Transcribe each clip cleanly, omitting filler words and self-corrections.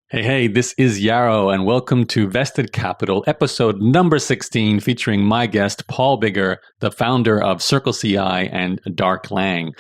Hey, this is Yarrow, and welcome to Vested Capital, episode number 16, featuring my guest, Paul Biggar, the founder of CircleCI and Darklang.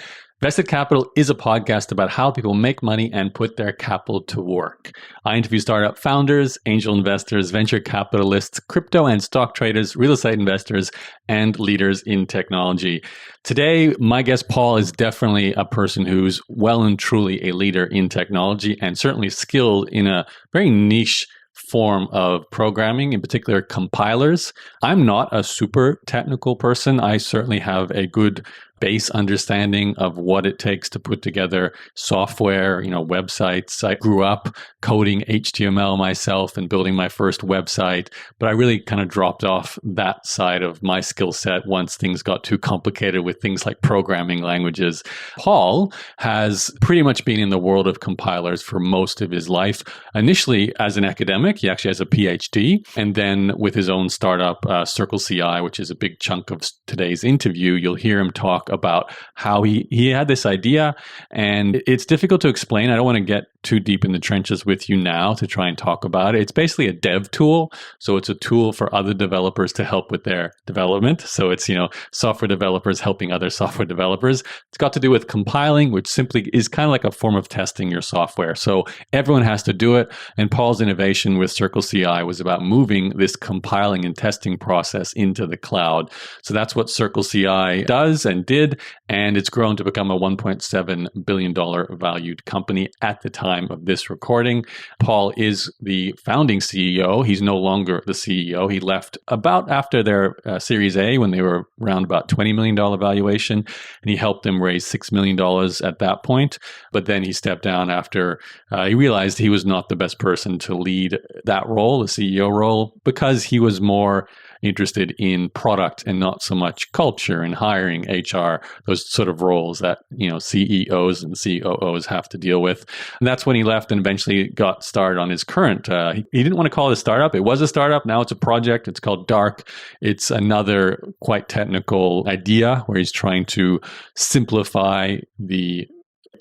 Vested Capital is a podcast about how people make money and put their capital to work. I interview startup founders, angel investors, venture capitalists, crypto and stock traders, real estate investors, and leaders in technology. Today, my guest Paul is definitely a person who's well and truly a leader in technology and certainly skilled in a very niche form of programming, in particular compilers. I'm not a super technical person. I certainly have a good base understanding of what it takes to put together software, websites. I grew up coding HTML myself and building my first website, but I really kind of dropped off that side of my skill set once things got too complicated with things like programming languages. Paul has pretty much been in the world of compilers for most of his life. Initially as an academic, he actually has a PhD, and then with his own startup, CircleCI, which is a big chunk of today's interview, you'll hear him talk about how he had this idea, and it's difficult to explain. I don't want to get too deep in the trenches with you now to try and talk about it. It's basically a dev tool. So it's a tool for other developers to help with their development. So it's, software developers helping other software developers. It's got to do with compiling, which simply is kind of like a form of testing your software. So everyone has to do it. And Paul's innovation with CircleCI was about moving this compiling and testing process into the cloud. So that's what CircleCI does and did. And it's grown to become a $1.7 billion valued company at the time of this recording. Paul is the founding CEO. He's no longer the CEO. He left about after their Series A when they were around about $20 million valuation, and he helped them raise $6 million at that point. But then he stepped down after he realized he was not the best person to lead that role, the CEO role, because he was more interested in product and not so much culture and hiring, HR, those sort of roles that, CEOs and COOs have to deal with. And that's when he left and eventually got started on his current, he didn't want to call it a startup. It was a startup. Now it's a project. It's called Dark. It's another quite technical idea where he's trying to simplify the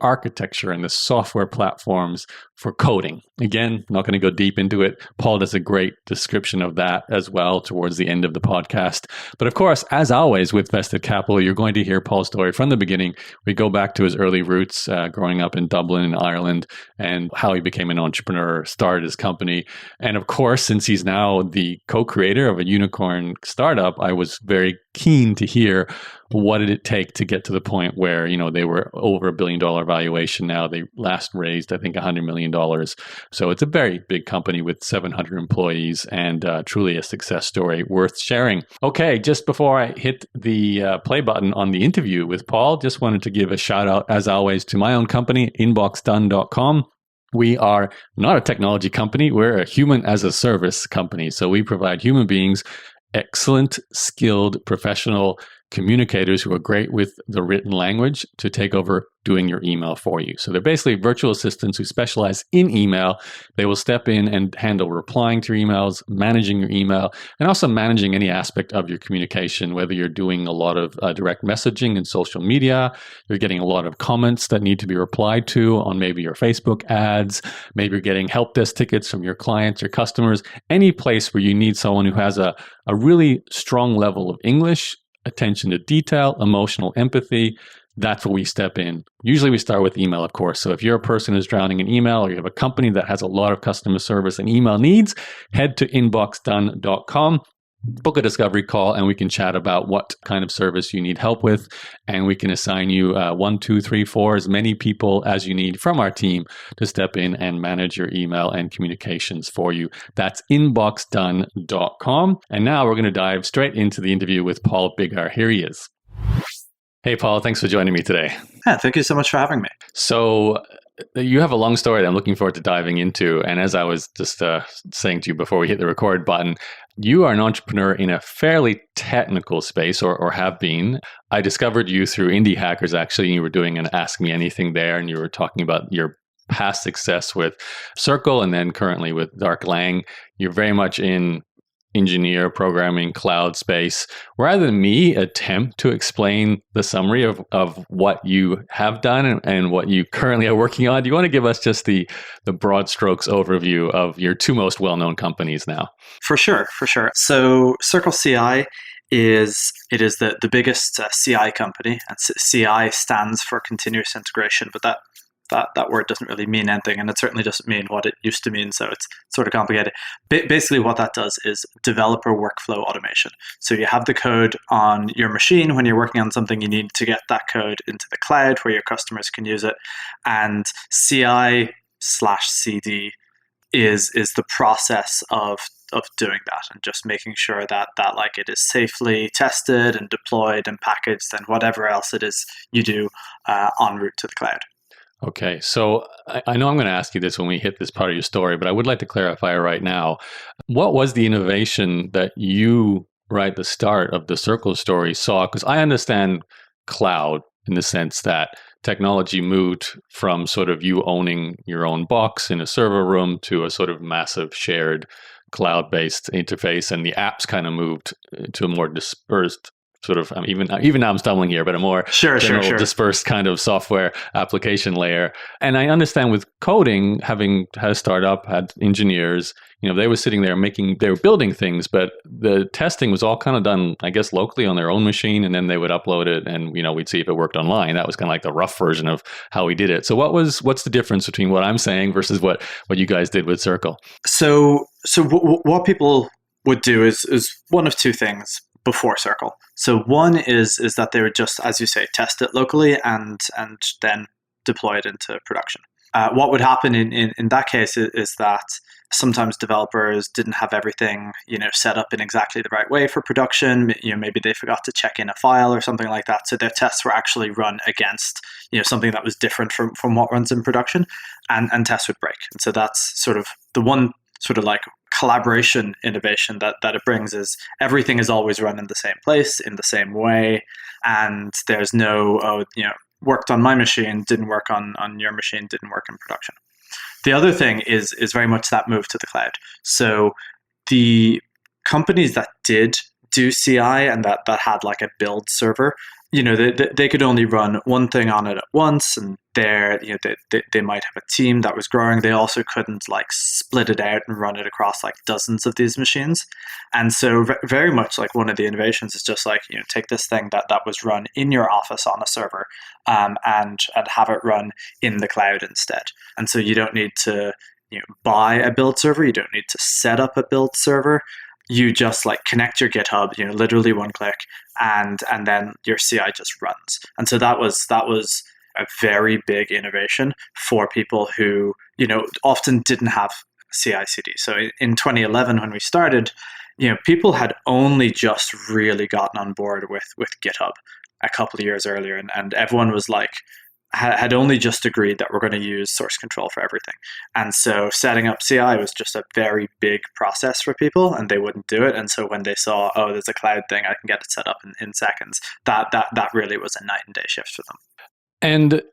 architecture and the software platforms for coding. Again, not going to go deep into it. Paul does a great description of that as well towards the end of the podcast. But of course, as always with Vested Capital, you're going to hear Paul's story from the beginning. We go back to his early roots, growing up in Dublin in Ireland, and how he became an entrepreneur, started his company. And of course, since he's now the co-creator of a unicorn startup, I was very keen to hear what did it take to get to the point where, they were over $1 billion valuation now. They last raised, I think, $100 million. So it's a very big company with 700 employees and truly a success story worth sharing. Okay, just before I hit the play button on the interview with Paul, just wanted to give a shout out, as always, to my own company, inboxdone.com. We are not a technology company. We're a human as a service company. So we provide human beings excellent, skilled, professional communicators who are great with the written language to take over doing your email for you. So they're basically virtual assistants who specialize in email. They will step in and handle replying to your emails, managing your email, and also managing any aspect of your communication, whether you're doing a lot of direct messaging and social media, you're getting a lot of comments that need to be replied to on maybe your Facebook ads, maybe you're getting help desk tickets from your clients or customers, any place where you need someone who has a really strong level of English, attention to detail, emotional empathy. That's where we step in. Usually we start with email, of course. So if you're a person who's drowning in email or you have a company that has a lot of customer service and email needs, head to inboxdone.com, book a discovery call, and we can chat about what kind of service you need help with. And we can assign you 1, 2, 3, 4, as many people as you need from our team to step in and manage your email and communications for you. That's inboxdone.com. And now we're going to dive straight into the interview with Paul Biggar. Here he is. Hey, Paul, thanks for joining me today. Yeah, thank you so much for having me. So you have a long story that I'm looking forward to diving into. And as I was just saying to you before we hit the record button, you are an entrepreneur in a fairly technical space, or have been. I discovered you through Indie Hackers, actually. You were doing an Ask Me Anything there, and you were talking about your past success with Circle and then currently with Darklang. You're very much in engineer, programming, cloud space, rather than me attempt to explain the summary of what you have done and what you currently are working on, do you want to give us just the broad strokes overview of your two most well-known companies now? For sure. So CircleCI is the biggest CI company, and CI stands for continuous integration, but that word doesn't really mean anything, and it certainly doesn't mean what it used to mean, so it's sort of complicated. Basically, what that does is developer workflow automation. So you have the code on your machine. When you're working on something, you need to get that code into the cloud where your customers can use it, and CI/CD is the process of doing that and just making sure that like it is safely tested and deployed and packaged and whatever else it is you do en route to the cloud. Okay, so I know I'm going to ask you this when we hit this part of your story, but I would like to clarify right now. What was the innovation that you, right at the start of the Circle story, saw? Because I understand cloud in the sense that technology moved from sort of you owning your own box in a server room to a sort of massive shared cloud-based interface, and the apps kind of moved to a more dispersed sort of, even now I'm stumbling here, but a more general dispersed kind of software application layer. And I understand with coding, having had a startup, had engineers, they were sitting there they were building things, but the testing was all kind of done, I guess, locally on their own machine, and then they would upload it and, we'd see if it worked online. That was kind of like the rough version of how we did it. So what's the difference between what I'm saying versus what you guys did with Circle? So what people would do is one of two things before Circle. So one is that they would just, as you say, test it locally and then deploy it into production. What would happen in that case is that sometimes developers didn't have everything set up in exactly the right way for production. Maybe they forgot to check in a file or something like that. So their tests were actually run against something that was different from what runs in production, and tests would break. And so that's sort of the one sort of like collaboration innovation that it brings is everything is always run in the same place, in the same way, and there's no, worked on my machine, didn't work on your machine, didn't work in production. The other thing is very much that move to the cloud. So the companies that did do CI and that had like a build server, they could only run one thing on it at once, and they might have a team that was growing. They also couldn't like split it out and run it across like dozens of these machines. And so very much like one of the innovations is just like, take this thing that was run in your office on a server and have it run in the cloud instead. And so you don't need to buy a build server. You don't need to set up a build server. You just like connect your GitHub, literally one click, and then your CI just runs. And so that was a very big innovation for people who, often didn't have CI/CD. So in 2011, when we started, people had only just really gotten on board with GitHub a couple of years earlier, and everyone was like, had only just agreed that we're going to use source control for everything. And so setting up CI was just a very big process for people, and they wouldn't do it. And so when they saw, oh, there's a cloud thing, I can get it set up in seconds, that really was a night and day shift for them. And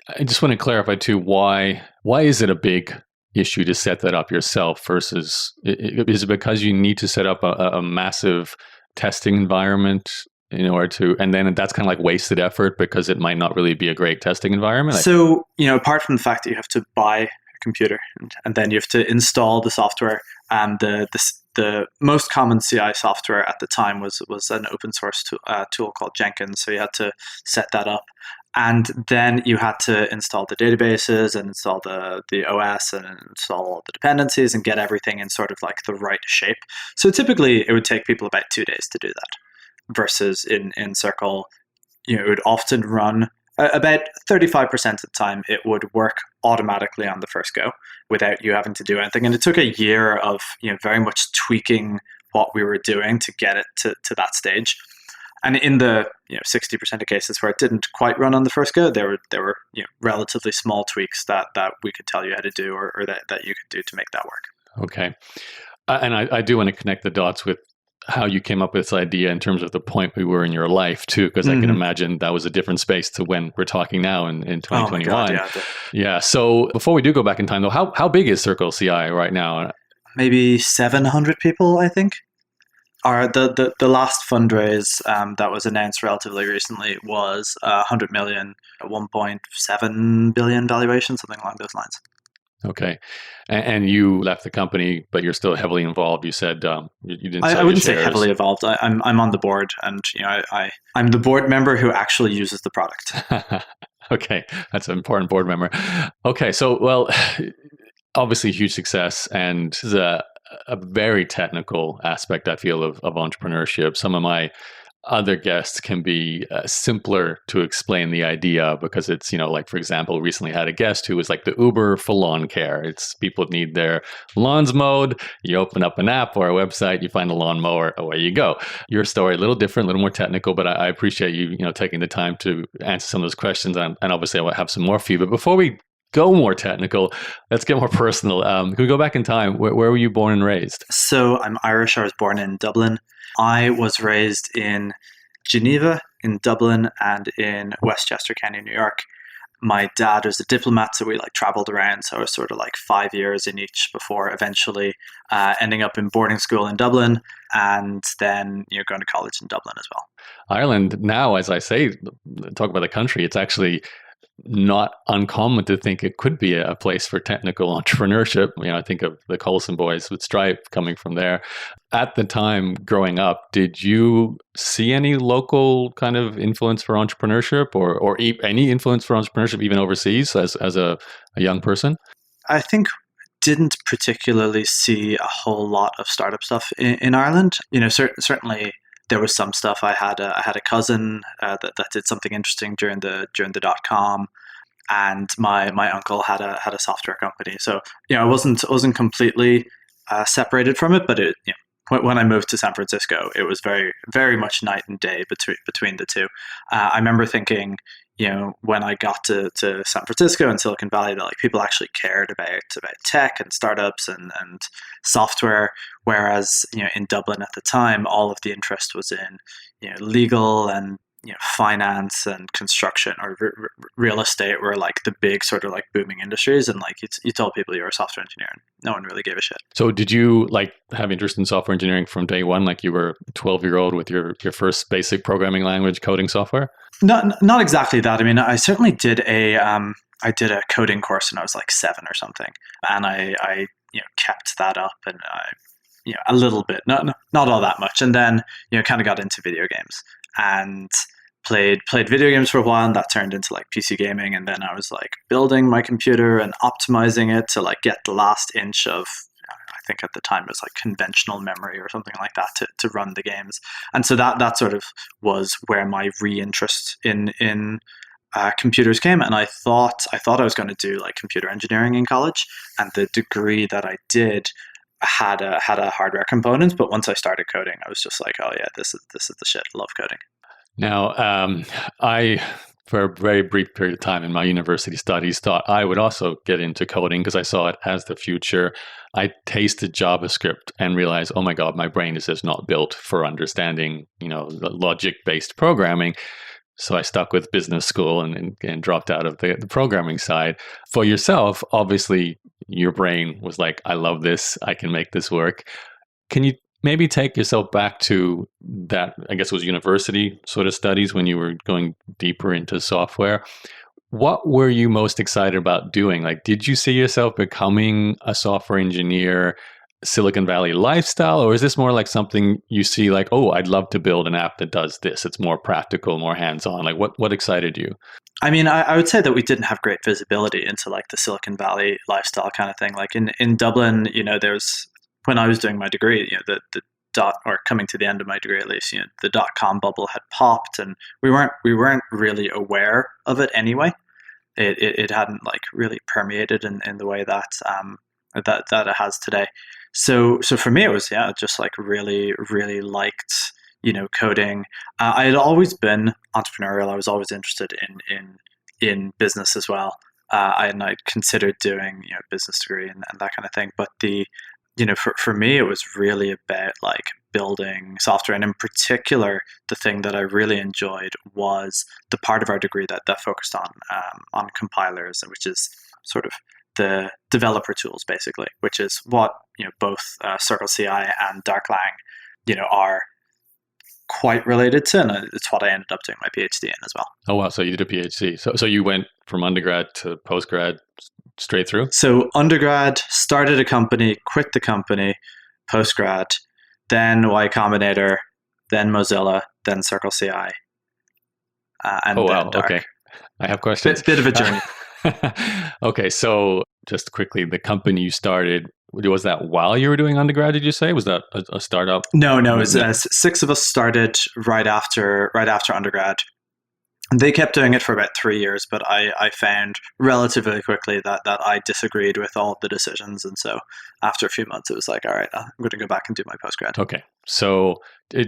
I just want to clarify too, why is it a big issue to set that up yourself versus, is it because you need to set up a massive testing environment in order to, and then that's kind of like wasted effort because it might not really be a great testing environment? So, apart from the fact that you have to buy a computer and then you have to install the software, and the most common CI software at the time was an open source tool called Jenkins. So you had to set that up. And then you had to install the databases and install the OS and install all the dependencies and get everything in sort of like the right shape. So typically it would take people about 2 days to do that. Versus in Circle, it would often run about 35% of the time, it would work automatically on the first go without you having to do anything. And it took a year of very much tweaking what we were doing to get it to that stage. And in the 60% of cases where it didn't quite run on the first go, there were relatively small tweaks that we could tell you how to do or that you could do to make that work. Okay. And I do want to connect the dots with how you came up with this idea in terms of the point we were in your life too, because I can imagine that was a different space to when we're talking now in 2021. Oh my God, yeah. Yeah. So before we do go back in time though, how big is CircleCI right now? maybe 700 people, I think. The last fundraise that was announced relatively recently was 100 million, 1.7 billion valuation, something along those lines. Okay. And you left the company, but you're still heavily involved. You said you didn't sell I your wouldn't say shares. heavily involved. I'm on the board, and I'm the board member who actually uses the product. Okay, that's an important board member. Okay, so well, obviously huge success, and this is a very technical aspect, I feel, of entrepreneurship. Some of my other guests can be simpler to explain the idea because it's, like, for example, recently had a guest who was like the Uber for lawn care. It's people need their lawns mowed. You open up an app or a website, you find a lawnmower, away you go. Your story, a little different, a little more technical, but I appreciate you, taking the time to answer some of those questions. And obviously I will have some more for you. But before we go more technical, let's get more personal. Can we go back in time? Where were you born and raised? So I'm Irish. I was born in Dublin. I was raised in Geneva, in Dublin, and in Westchester County, New York. My dad was a diplomat, so we traveled around. So I was sort of 5 years in each before eventually ending up in boarding school in Dublin, and then going to college in Dublin as well. Ireland now, as I say, talk about the country, it's actually not uncommon to think it could be a place for technical entrepreneurship. I think of the Colson boys with Stripe coming from there. At the time growing up, did you see any local kind of influence for entrepreneurship or any influence for entrepreneurship even overseas as a young person? I think didn't particularly see a whole lot of startup stuff in Ireland. Certainly there was some stuff. I had a cousin that did something interesting during the .com, and my uncle had a software company. So I wasn't completely separated from it, but when I moved to San Francisco, it was very very much night and day between the two. I remember thinking, when I got to San Francisco and Silicon Valley, that people actually cared about tech and startups and software, whereas in Dublin at the time, all of the interest was in legal and finance and construction or real estate were the big sort of booming industries, and you told people you were a software engineer and no one really gave a shit. So did you have interest in software engineering from day one, like you were a 12-year-old with your first basic programming language coding software? Not exactly that. I mean, I certainly did a coding course when I was 7 or something, and I kept that up, and a little bit, not all that much, and then kind of got into video games and played video games for a while, and that turned into PC gaming, and then I was building my computer and optimizing it to get the last inch of, I think at the time it was conventional memory or something like that to run the games. And so that sort of was where my re-interest in computers came. And I thought I was going to do computer engineering in college, and the degree that I did had a hardware component. But once I started coding, I was just oh yeah, this is the shit. I love coding. Now, I, for a very brief period of time in my university studies, thought I would also get into coding because I saw it as the future. I tasted JavaScript and realized, oh my God, my brain is just not built for understanding, logic-based programming. So I stuck with business school and dropped out of the programming side. For yourself, obviously, your brain was I love this. I can make this work. Can you maybe take yourself back to that, I guess it was university sort of studies when you were going deeper into software? What were you most excited about doing? Did you see yourself becoming a software engineer, Silicon Valley lifestyle, or is this more something you see oh, I'd love to build an app that does this? It's more practical, more hands-on. What excited you? I mean, I would say that we didn't have great visibility into the Silicon Valley lifestyle kind of thing. In Dublin, there's, when I was doing my degree, the or coming to the end of my degree at least, the .com bubble had popped, and we weren't really aware of it anyway. It hadn't really permeated in the way that it has today. So for me, it was just really really liked coding. I had always been entrepreneurial. I was always interested in business as well. I'd considered doing business degree and that kind of thing, but for me, it was really about building software. And in particular, the thing that I really enjoyed was the part of our degree that focused on compilers, which is sort of the developer tools, basically, which is what both CircleCI and Darklang are quite related to, and it's what I ended up doing my PhD in as well. Oh wow! So you did a PhD. So you went from undergrad to postgrad straight through? So undergrad, started a company, quit the company, postgrad, then Y Combinator, then Mozilla, then CircleCI, and oh then wow! Dark. Okay, I have questions. Bit of a journey. Okay, so just quickly, the company you started, was that while you were doing undergrad? Did you say, was that a startup? No. It was, 6 of us started right after undergrad. They kept doing it for about 3 years, but I found relatively quickly that I disagreed with all of the decisions, and so after a few months, it was like, all right, I'm going to go back and do my postgrad. Okay, so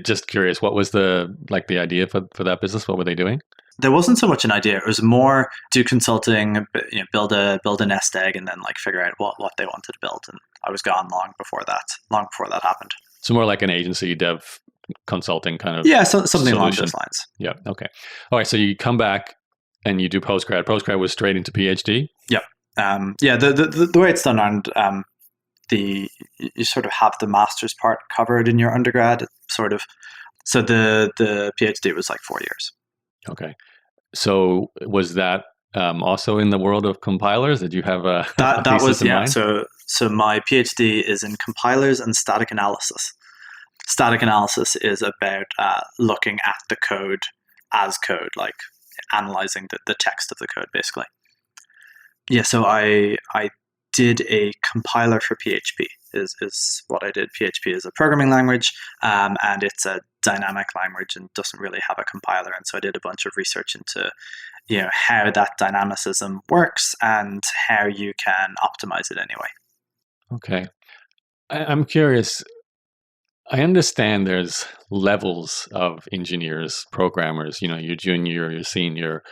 just curious, what was the idea for that business? What were they doing? There wasn't so much an idea. It was more do consulting, build a nest egg, and then figure out what they wanted to build. And I was gone long before that happened. So more like an agency dev consulting kind of something solution. Along those lines. Yeah. Okay. All right. So you come back and you do postgrad. Postgrad was straight into PhD. Yep. The way it's done, and you sort of have the master's part covered in your undergrad. So the PhD was 4 years. Okay. So was that also in the world of compilers? Did you have a that was in mind? So my PhD is in compilers and static analysis. Static analysis is about looking at the code as code, analyzing the text of the code, basically. Yeah, so I did a compiler for PHP, is what I did. PHP is a programming language, and it's a dynamic language and doesn't really have a compiler. And so I did a bunch of research into how that dynamicism works and how you can optimize it anyway. Okay. I'm curious. I understand there's levels of engineers, programmers, your junior, your senior.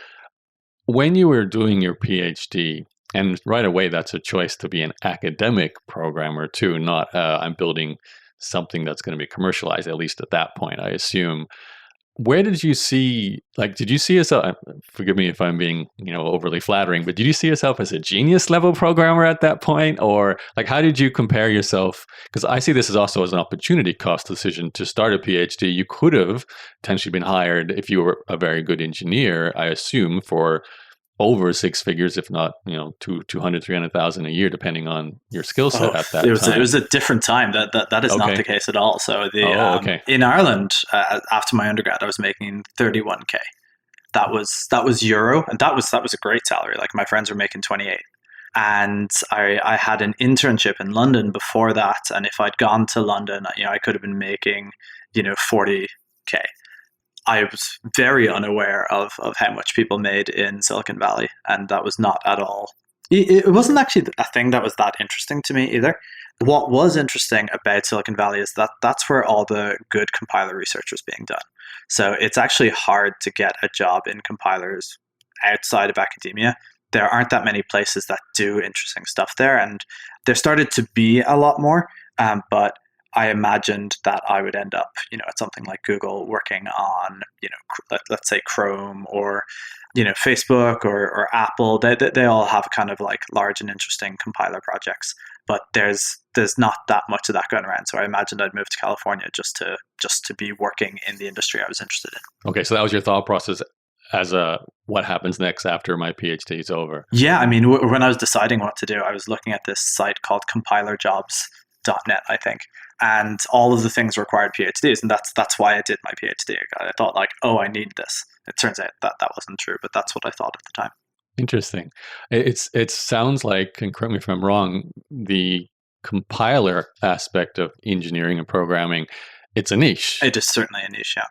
When you were doing your PhD, and right away that's a choice to be an academic programmer too, not I'm building something that's going to be commercialized, at least at that point, I assume. Where did you see, did you see yourself, forgive me if I'm being, overly flattering, but did you see yourself as a genius level programmer at that point? Or how did you compare yourself? Because I see this as also as an opportunity cost decision to start a PhD. You could have potentially been hired if you were a very good engineer, I assume, for over 6 figures, if not, 200, 300,000 a year, depending on your skill set at that time. It was a different time. That is not the case at all. So in Ireland, after my undergrad, I was making 31K. That was euro, and that was a great salary. My friends were making 28. And I had an internship in London before that, and if I'd gone to London, I could have been making 40K. I was very unaware of how much people made in Silicon Valley, and that was not at all. It wasn't actually a thing that was that interesting to me either. What was interesting about Silicon Valley is that that's where all the good compiler research was being done. So it's actually hard to get a job in compilers outside of academia. There aren't that many places that do interesting stuff there, and there started to be a lot more, but I imagined that I would end up, at something like Google working on, let's say Chrome or, Facebook or Apple. They all have kind of large and interesting compiler projects, but there's not that much of that going around. So I imagined I'd move to California just to be working in the industry I was interested in. Okay, so that was your thought process as what happens next after my PhD is over? Yeah, I mean, when I was deciding what to do, I was looking at this site called compilerjobs.net, I think. And all of the things required PhDs, and that's why I did my PhD. I thought I need this. It turns out that wasn't true, but that's what I thought at the time. Interesting. It sounds like, and correct me if I'm wrong, the compiler aspect of engineering and programming, it's a niche. It is certainly a niche, yeah.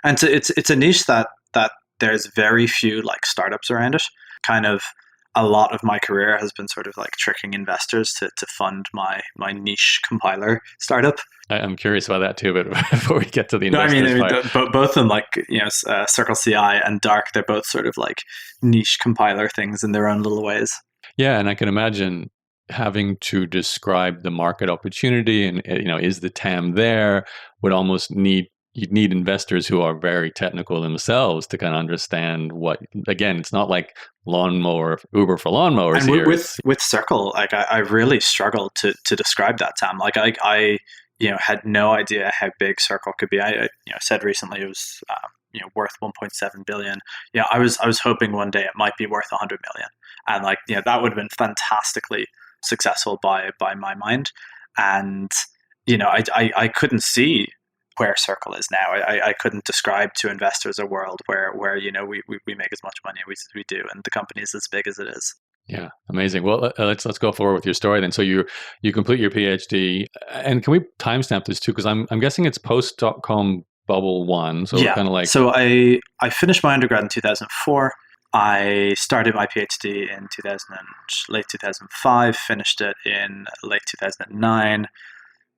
And so it's a niche that there's very few startups around it. Kind of a lot of my career has been sort of tricking investors to fund my niche compiler startup. I'm curious about that too, but before we get to the investors part. Both of them, CircleCI and Dark, they're both sort of niche compiler things in their own little ways. Yeah, and I can imagine having to describe the market opportunity and is the TAM there would almost need you'd need investors who are very technical themselves to kind of understand what, again, it's not like lawnmower, Uber for lawnmowers And here. with Circle, like I really struggled to describe that, Sam. Like I had no idea how big Circle could be. I said recently it was worth 1.7 billion. I was hoping one day it might be worth 100 million, and like that would have been fantastically successful by my mind. And I couldn't see where Circle is now. I couldn't describe to investors a world where we make as much money as we do, and the company is as big as it is. Yeah, amazing. Well, let's go forward with your story then. So you complete your PhD, and can we timestamp this too? Because I'm guessing it's post.com bubble one. So Yeah. kind of like, So I finished my undergrad in 2004. I started my PhD in late 2005. Finished it in late 2009.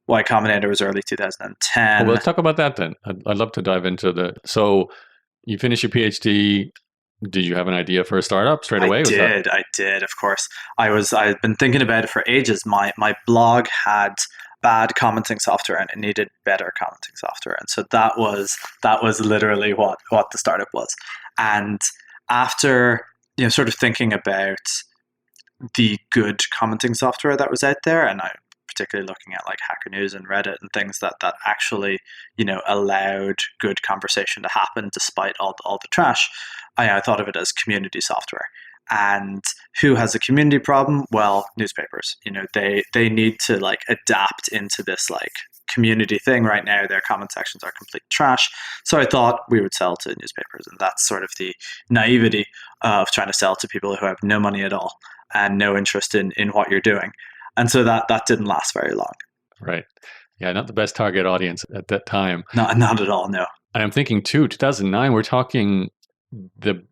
Y Combinator was early 2010. well, let's talk about that then. I'd love to dive into so you finish your PhD. Did you have an idea for a startup straight away? I did, of course. I'd been thinking about it for ages. My blog had bad commenting software and it needed better commenting software. And so that was literally what the startup was. And after sort of thinking about the good commenting software that was out there, and I particularly looking at like Hacker News and Reddit and things that actually allowed good conversation to happen despite all the trash, I thought of it as community software. And who has a community problem? Well, newspapers. They need to like adapt into this like community thing. Right now their comment sections are complete trash, so I thought we would sell to newspapers. And that's sort of the naivety of trying to sell to people who have no money at all and no interest in what you're doing. And so that didn't last very long. Right. Yeah, not the best target audience at that time. Not at all, no. And I'm thinking too, 2009, we're talking the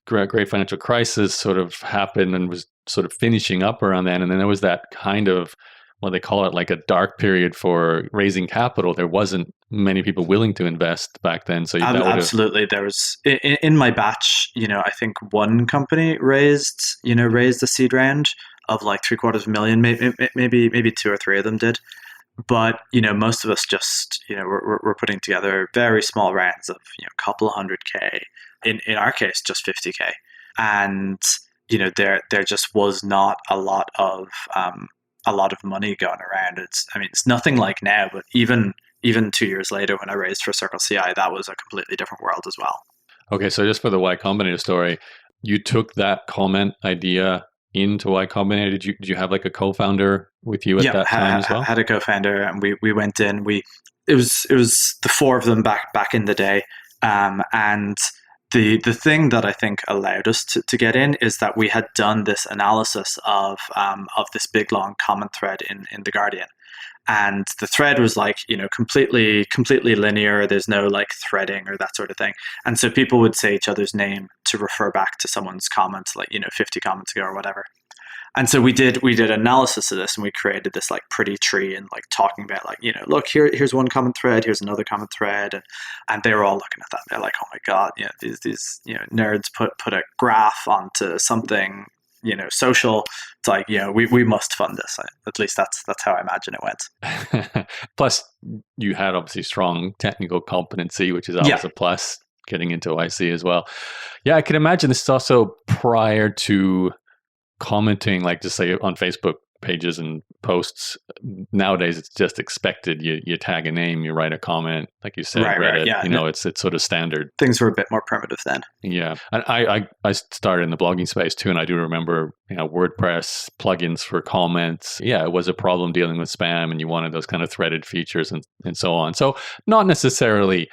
great financial crisis sort of happened and was sort of finishing up around then. And then there was that kind of, what they call it, like a dark period for raising capital. There wasn't many people willing to invest back then. So absolutely, there was in my batch. I think one company raised a seed round of like $750,000, maybe two or three of them did. But most of us just we're putting together very small rounds of a couple of $100K. In our case, just $50K, and there just was not a lot of money going around. It's nothing like now, but even 2 years later when I raised for CircleCI, that was a completely different world as well. Okay, so just for the Y Combinator story, you took that comment idea into Y Combinator. Did you have like a co-founder with you at that time as well? Had a co-founder, and we went in. It was the four of them back in the day, and the thing that I think allowed us to get in is that we had done this analysis of this big long comment thread in The Guardian. And the thread was like, completely linear. There's no like threading or that sort of thing. And so people would say each other's name to refer back to someone's comments, like, 50 comments ago or whatever. And so we did analysis of this, and we created this like pretty tree and like talking about like, look, here's one common thread, here's another common thread. And they were all looking at that. They're like, oh my God, these nerds put a graph onto something, social. It's like, we must fund this. At least that's how I imagine it went. Plus, you had obviously strong technical competency, which is always a plus getting into YC as well. Yeah, I can imagine this is also prior to commenting, like just say on Facebook pages and posts. Nowadays, it's just expected. You tag a name, you write a comment, like you said, right, Reddit. Yeah. It's sort of standard. Things were a bit more primitive then. Yeah, and I started in the blogging space too, and I do remember WordPress plugins for comments. Yeah, it was a problem dealing with spam, and you wanted those kind of threaded features and so on. So not necessarily.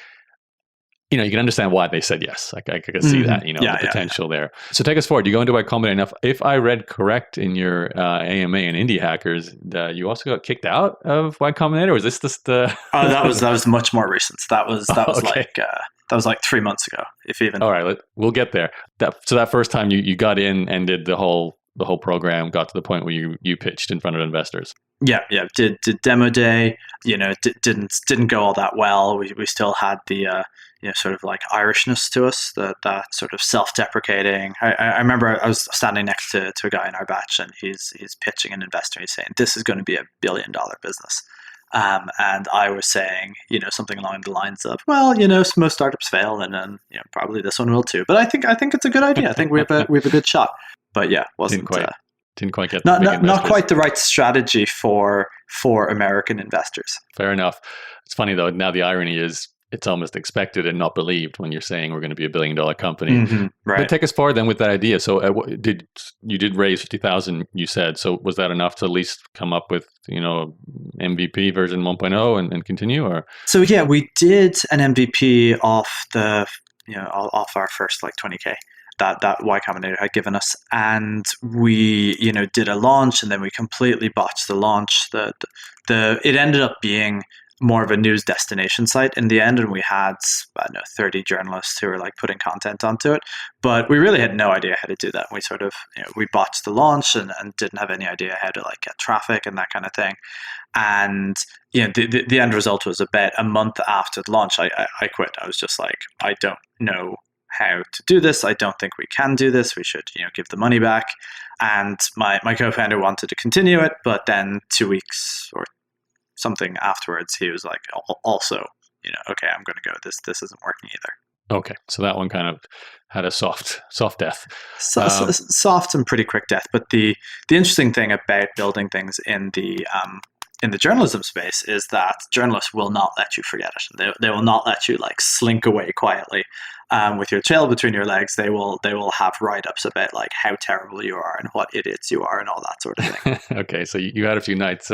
You can understand why they said yes. I can see that, the potential there. So take us forward. You go into Y Combinator. Enough. If I read correct in your AMA and Indie Hackers, you also got kicked out of Y Combinator. Or was this just the? Oh, that was much more recent. That was okay. That was like 3 months ago, if even. All right, we'll get there. So that first time you got in and did the whole program, got to the point where you pitched in front of investors. Yeah. Did demo day. Didn't go all that well. We still had the sort of like Irishness to us, that sort of self-deprecating. I remember I was standing next to a guy in our batch, and he's pitching an investor. He's saying, "This is going to be $1 billion business," And I was saying, something along the lines of, well, most startups fail, and then probably this one will too. But I think it's a good idea. I think we have a good shot. But yeah, Didn't quite get the not big not, not investors. quite the right strategy for American investors. Fair enough. It's funny though. Now the irony is, it's almost expected and not believed when you're saying we're going to be $1 billion company. Mm-hmm, right. But take us forward then with that idea. So you did raise 50,000? You said, so was that enough to at least come up with MVP version 1.0 and continue? Or so yeah, we did an MVP off off our first like 20K that Y Combinator had given us, and we did a launch, and then we completely botched the launch. It ended up being more of a news destination site in the end, and we had 30 journalists who were like putting content onto it, but we really had no idea how to do that. We sort of we botched the launch and didn't have any idea how to like get traffic and that kind of thing. And the end result was about a month after the launch, I quit. I was just like, I don't know how to do this. I don't think we can do this. We should give the money back. And my co-founder wanted to continue it, but then 2 weeks or something afterwards, he was like, also, okay, I'm going to go. This isn't working either. Okay, so that one kind of had a soft death. Soft and pretty quick death. But the interesting thing about building things in the journalism space is that journalists will not let you forget it. They will not let you like slink away quietly with your tail between your legs. They will have write-ups about like how terrible you are and what idiots you are and all that sort of thing. Okay, so you had a few nights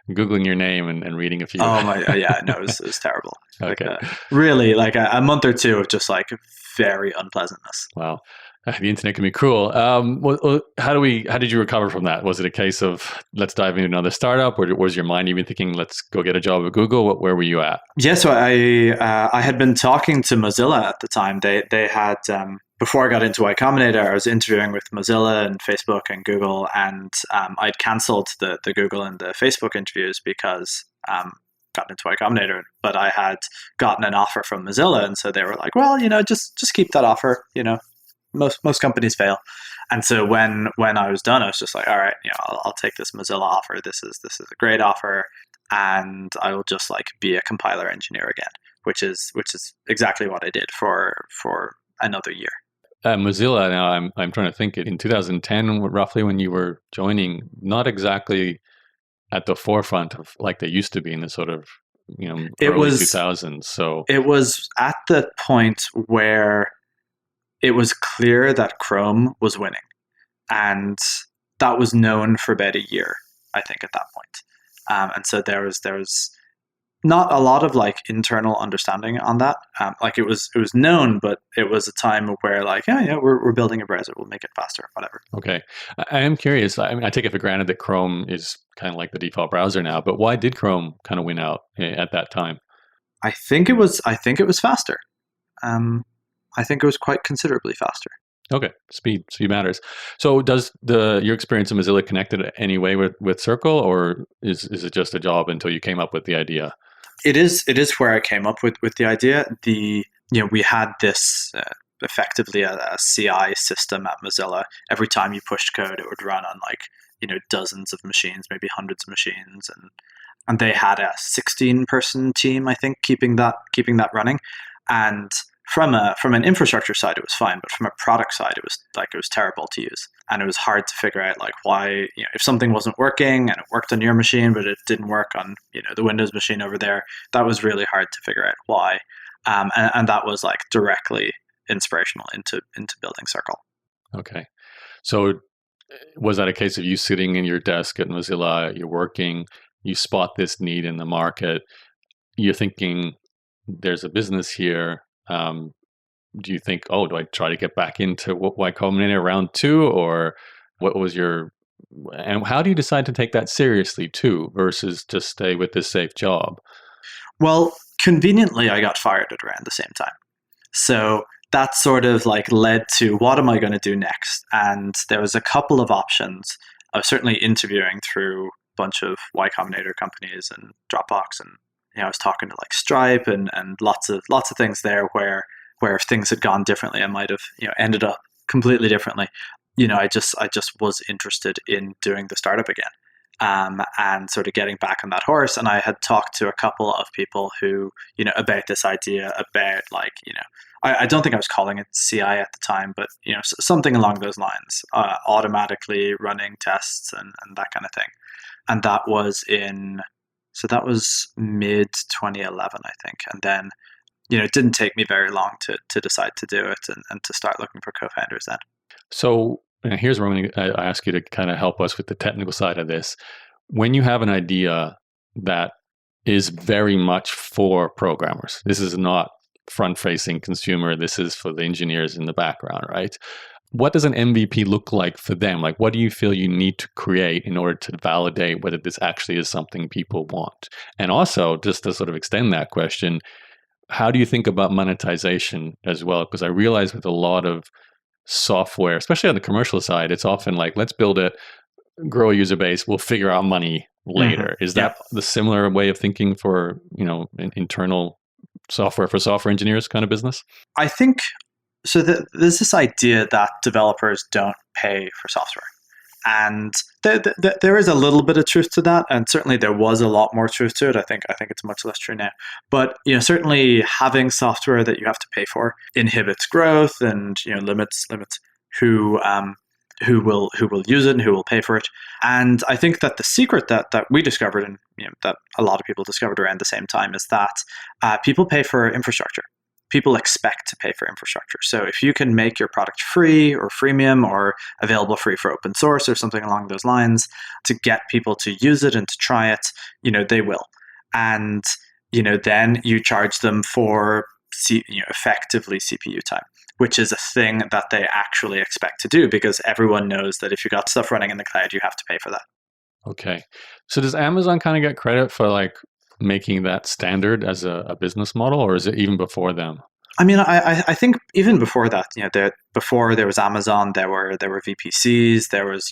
Googling your name and reading a few. Oh my, yeah, no, it was terrible. Okay. Really, like a month or two of just like very unpleasantness. Wow. The internet can be cruel. How did you recover from that? Was it a case of let's dive into another startup, or was your mind even thinking let's go get a job at Google? Where were you at? Yeah, so I had been talking to Mozilla at the time. They had before I got into Y Combinator, I was interviewing with Mozilla and Facebook and Google, and I'd cancelled the Google and the Facebook interviews because got into Y Combinator, but I had gotten an offer from Mozilla, and so they were like, well, just keep that offer. Most companies fail. And so when I was done, I was just like, all right, I'll take this Mozilla offer. This is a great offer, and I will just like be a compiler engineer again, which is exactly what I did for another year. Mozilla. Now I'm trying to think. In 2010, roughly, when you were joining, not exactly at the forefront of like they used to be in the sort of early 2000s. So it was at the point where it was clear that Chrome was winning, and that was known for about a year, I think, at that point. And so there was not a lot of like internal understanding on that. Like it was known, but it was a time where like, we're building a browser, we'll make it faster, whatever. Okay, I am curious. I mean, I take it for granted that Chrome is kind of like the default browser now, but why did Chrome kind of win out at that time? I think it was faster. I think it was quite considerably faster. Okay, speed matters. So does your experience in Mozilla connect in any way with Circle, or is it just a job until you came up with the idea? It is where I came up with the idea. We had this effectively a CI system at Mozilla. Every time you pushed code, it would run on like dozens of machines, maybe hundreds of machines, and they had a 16-person team, I think, keeping that running. And from an infrastructure side, it was fine, but from a product side, it was terrible to use, and it was hard to figure out like why if something wasn't working and it worked on your machine, but it didn't work on the Windows machine over there. That was really hard to figure out why, and that was like directly inspirational into building Circle. Okay, so was that a case of you sitting in your desk at Mozilla, you're working, you spot this need in the market, you're thinking there's a business here? Do you think, do I try to get back into Y Combinator round 2, or what was and how do you decide to take that seriously too versus just stay with this safe job? Well, conveniently, I got fired at around the same time. So that sort of like led to what am I going to do next? And there was a couple of options. I was certainly interviewing through a bunch of Y Combinator companies and Dropbox, and I was talking to like Stripe and lots of things there where if things had gone differently, I might have ended up completely differently. I just was interested in doing the startup again, and sort of getting back on that horse. And I had talked to a couple of people who, about this idea about I don't think I was calling it CI at the time, but something along those lines, automatically running tests and that kind of thing. And that was that was mid 2011, I think. And then, it didn't take me very long to decide to do it and to start looking for co-founders then. So here's where I'm going to ask you to kind of help us with the technical side of this. When you have an idea that is very much for programmers, this is not front-facing consumer, this is for the engineers in the background, right? What does an MVP look like for them? Like, what do you feel you need to create in order to validate whether this actually is something people want? And also, just to sort of extend that question, how do you think about monetization as well? Because I realize with a lot of software, especially on the commercial side, it's often like, let's build it, grow a user base, we'll figure out money later. Mm-hmm. Is that the similar way of thinking for, internal software for software engineers kind of business? I think so. There's this idea that developers don't pay for software. And there is a little bit of truth to that, and certainly there was a lot more truth to it. I think it's much less true now. But certainly having software that you have to pay for inhibits growth and limits who will use it and who will pay for it. And I think that the secret that we discovered, and that a lot of people discovered around the same time, is that people pay for infrastructure. People expect to pay for infrastructure. So if you can make your product free or freemium or available free for open source or something along those lines to get people to use it and to try it, they will. And, then you charge them for effectively CPU time, which is a thing that they actually expect to do because everyone knows that if you got stuff running in the cloud, you have to pay for that. Okay. So does Amazon kind of get credit for making that standard as a business model, or is it even before them? I mean, I think even before that, before there was Amazon, there were VPCs, there was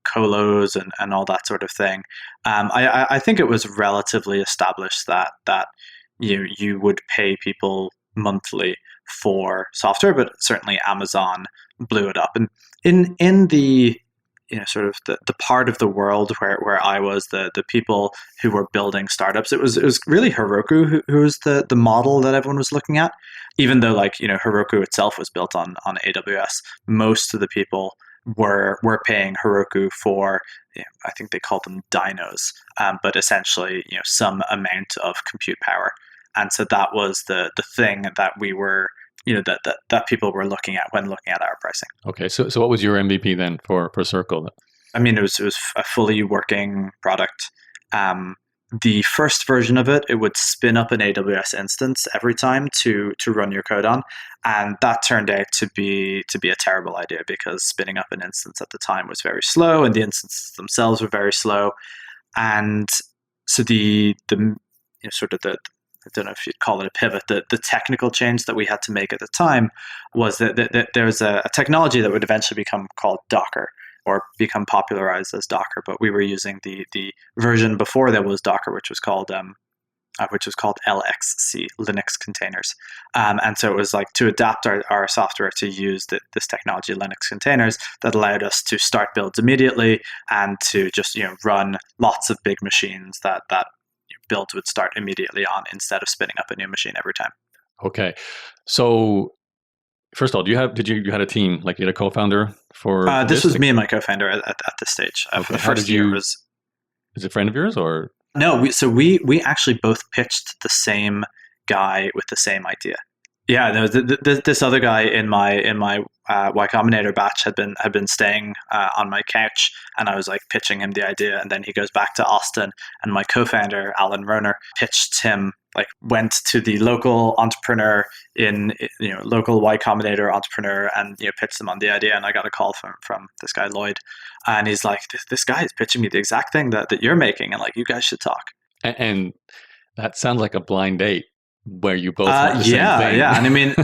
colos and all that sort of thing. I think it was relatively established that you would pay people monthly for software, but certainly Amazon blew it up. And in the sort of the part of the world where I was, the people who were building startups, it was really Heroku who was the model that everyone was looking at. Even though Heroku itself was built on AWS, most of the people were paying Heroku for, I think they called them dynos, but essentially some amount of compute power. And so that was the thing that we were that people were looking at when looking at our pricing. Okay, so what was your MVP then for Circle? I mean, it was a fully working product. The first version of it would spin up an AWS instance every time to run your code on, and that turned out to be a terrible idea because spinning up an instance at the time was very slow, and the instances themselves were very slow, and so the sort of the I don't know if you'd call it a pivot. The technical change that we had to make at the time was that there's a technology that would eventually become called Docker or become popularized as Docker. But we were using the version before there was Docker, which was called LXC, Linux containers. And so it was to adapt our software to use this technology, Linux containers, that allowed us to start builds immediately and to just run lots of big machines that builds would start immediately on instead of spinning up a new machine every time. Okay. So first of all, you had a team, you had a co-founder for this? Was me and my co-founder at this stage. Okay. The first year was... Is it a friend of yours or? No, we actually both pitched the same guy with the same idea. Yeah, no, this other guy in my Y Combinator batch had been staying on my couch, and I was pitching him the idea, and then he goes back to Austin, and my co-founder Alan Roner pitched him, went to the local entrepreneur in local Y Combinator entrepreneur, and pitched them on the idea, and I got a call from this guy Lloyd, and he's like, this guy is pitching me the exact thing that you're making, and you guys should talk. And that sounds like a blind date, where you both want the same thing. Yeah. And I mean,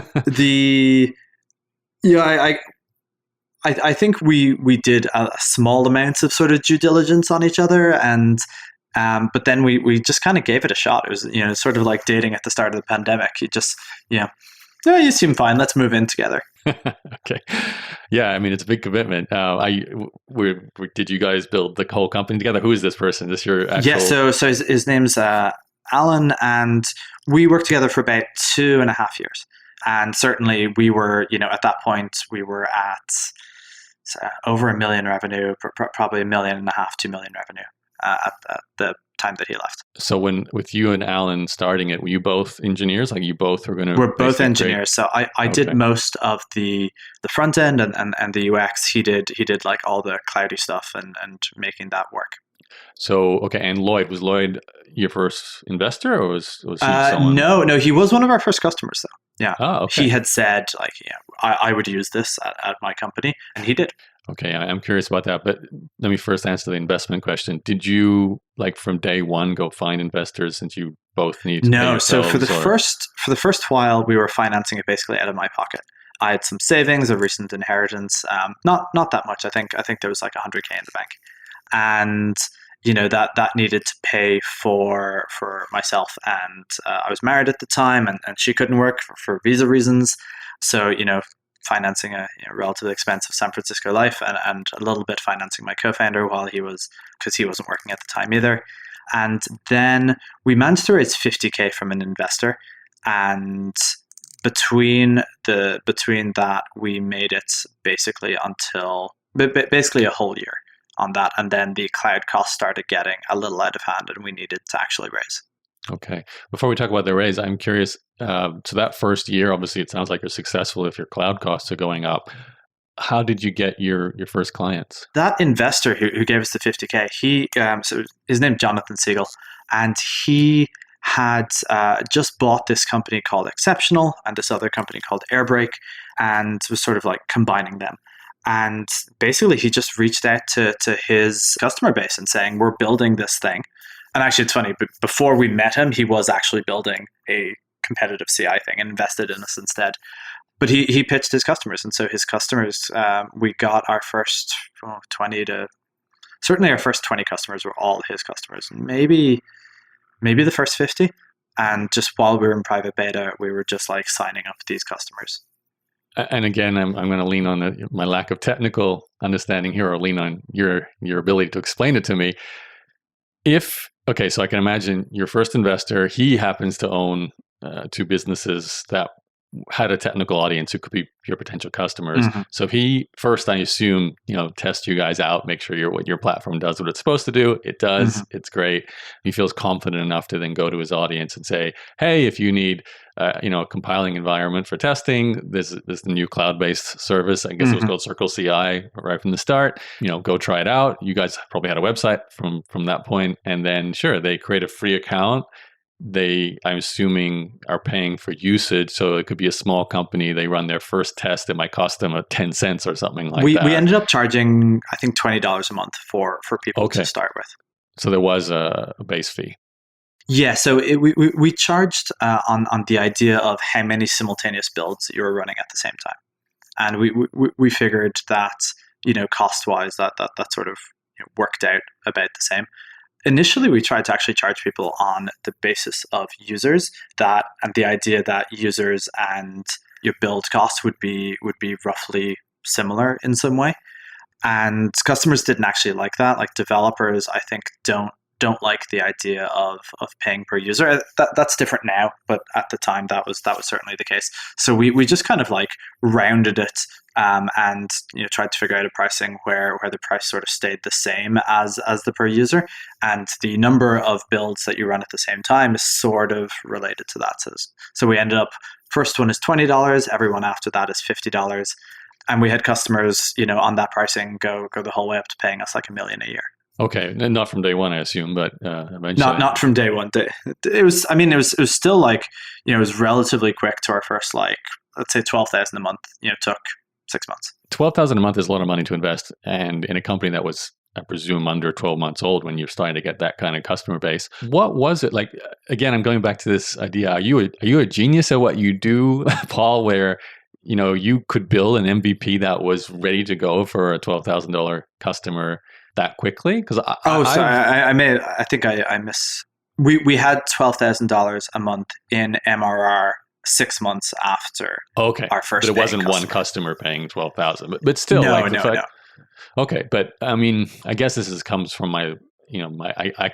I think we did a small amount of sort of due diligence on each other, and but then we just kind of gave it a shot. It was sort of like dating at the start of the pandemic. You just you seem fine. Let's move in together. Okay. Yeah, I mean, it's a big commitment. Did you guys build the whole company together? Who is this person? Is this your Yeah, actual? so his name's Alan, and we worked together for about 2.5 years. And certainly we were, at that point, we were at over 1 million revenue, probably 1.5 million, 2 million revenue at the time that he left. So with you and Alan starting it, were you both engineers? Like you both were going to We're both basically create? engineers, so I did Okay. most of the front end and the UX. He did like all the cloudy stuff and making that work. So okay, and was Lloyd your first investor, or was he someone? No, he was one of our first customers, though. Yeah, Oh, he okay. had said like, yeah, I would use this at my company, and he did. Okay, I'm curious about that, but let me first answer the investment question. Did you like from day one go find investors since you both need to pay No, so yourselves, or for the first while, we were financing it basically out of my pocket. I had some savings, a recent inheritance, not that much. I think there was like 100K in the bank, and that needed to pay for myself, and I was married at the time, and she couldn't work for visa reasons, so financing a relatively expensive San Francisco life, and a little bit financing my co-founder while because he wasn't working at the time either. And then we managed to raise 50K from an investor, and between that we made it basically until basically a whole year on that, and then the cloud costs started getting a little out of hand, and we needed to actually raise. okay. Before we talk about the raise, I'm curious. So that first year, obviously, it sounds like you're successful if your cloud costs are going up. How did you get your first clients? That investor who gave us the 50K, so his name Jonathan Siegel, and he had just bought this company called Exceptional and this other company called Airbrake, and was sort of like combining them. And basically, he just reached out to his customer base and saying, "We're building this thing." And actually, it's funny, but before we met him, he was actually building a competitive CI thing and invested in us instead. But he pitched his customers, and so his customers, we got our first 20 to certainly our first 20 customers were all his customers, maybe the first 50. And just while we were in private beta, we were just like signing up these customers. And again, I'm going to lean on my lack of technical understanding here, or lean on your ability to explain it to me. Okay, so I can imagine your first investor, he happens to own two businesses that had a technical audience who could be your potential customers. Mm-hmm. So he first, I assume, test you guys out, make sure what your platform does what it's supposed to do. It does. Mm-hmm. It's great. He feels confident enough to then go to his audience and say, "Hey, if you need, a compiling environment for testing, this is the new cloud-based service. I guess it was called CircleCI right from the start. Go try it out." You guys probably had a website from that point, and then sure, they create a free account. I'm assuming, are paying for usage. So it could be a small company. They run their first test. It might cost them 10 cents or something like that. We ended up charging, I think, $20 a month for people to start with. So there was a base fee. Yeah, so we charged on the idea of how many simultaneous builds you were running at the same time. And we figured that, cost-wise, that sort of worked out about the same. Initially, we tried to actually charge people on the basis of users, and the idea that users and your build costs would be roughly similar in some way. And customers didn't actually like that. Like developers, I think, don't like the idea of paying per user. That's different now, but at the time that was certainly the case. So we just kind of like rounded it, and tried to figure out a pricing where the price sort of stayed the same as the per user, and the number of builds that you run at the same time is sort of related to that. So we ended up, first one is $20, everyone after that is $50, and we had customers on that pricing go the whole way up to paying us like $1 million a year. Okay, not from day one, I assume, but eventually. Not from day one. It was still like, it was relatively quick to our first, like, let's say 12,000 a month. Took 6 months. 12,000 a month is a lot of money to invest, and in a company that was, I presume, under 12 months old when you're starting to get that kind of customer base. What was it like? Again, I'm going back to this idea. Are you a genius at what you do, Paul? Where you could build an MVP that was ready to go for a $12,000 customer that quickly? Because I think I miss. We had $12,000 a month in MRR 6 months after Okay, our first. but it wasn't one customer. customer paying 12,000, but still, No, like the no, fact. no. Okay, but I mean, I guess comes from my,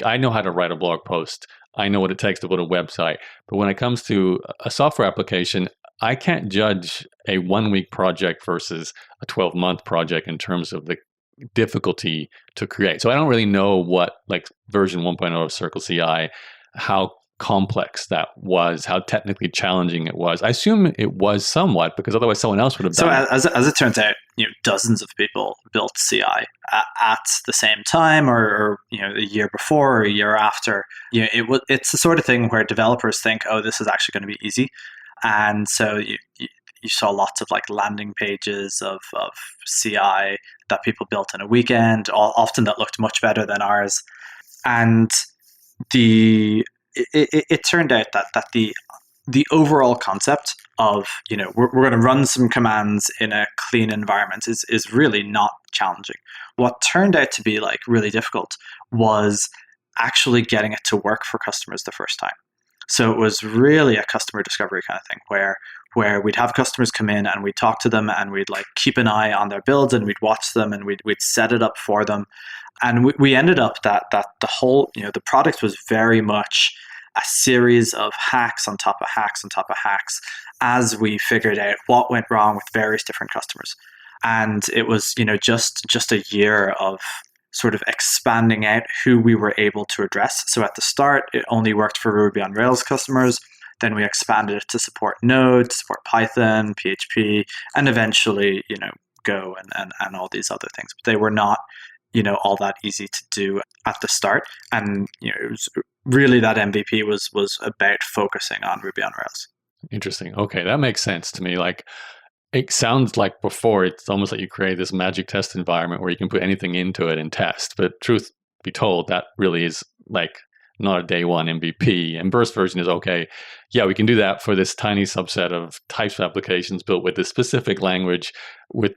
I know how to write a blog post. I know what it takes to build a website. But when it comes to a software application, I can't judge a 1 week project versus a 12-month project in terms of the difficulty to create. So I don't really know what, like, version 1.0 of CircleCI, how complex that was, how technically challenging it was. I assume it was somewhat, because otherwise someone else would have So done it. as it turns out, dozens of people built CI at the same time, or a year before or a year after. It's the sort of thing where developers think, oh, this is actually going to be easy, and so you saw lots of like landing pages of CI that people built in a weekend, often that looked much better than ours, and it turned out that the overall concept of we're going to run some commands in a clean environment is really not challenging. What turned out to be like really difficult was actually getting it to work for customers the first time. So it was really a customer discovery kind of thing where we'd have customers come in and we'd talk to them and we'd like keep an eye on their builds and we'd watch them and we'd set it up for them. And we ended up that the whole, the product was very much a series of hacks on top of hacks on top of hacks as we figured out what went wrong with various different customers. And it was, just a year of sort of expanding out who we were able to address. So at the start, it only worked for Ruby on Rails customers. Then we expanded it to support Node, to support Python, PHP, and eventually, Go and all these other things. But they were not, all that easy to do at the start. And, it was really that MVP was about focusing on Ruby on Rails. Interesting. Okay, that makes sense to me. Like, it sounds like before, it's almost like you create this magic test environment where you can put anything into it and test. But truth be told, that really is like not a day one MVP. And burst version is okay. Yeah, we can do that for this tiny subset of types of applications built with this specific language with,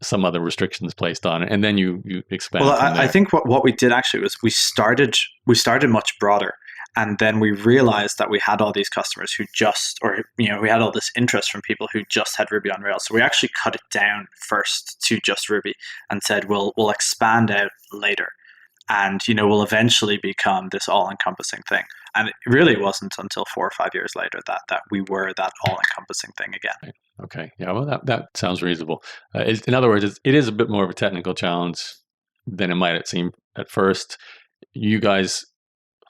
some other restrictions placed on it. And then you expand Well, from there. I think what we did actually was we started much broader. And then we realized that we had all these customers who just, or, we had all this interest from people who just had Ruby on Rails. So we actually cut it down first to just Ruby and said, we'll expand out later. And, we'll eventually become this all-encompassing thing. And it really wasn't until 4 or 5 years later that we were that all-encompassing thing again. Okay. Yeah, well, that sounds reasonable. In other words, it is a bit more of a technical challenge than it might seem at first. You guys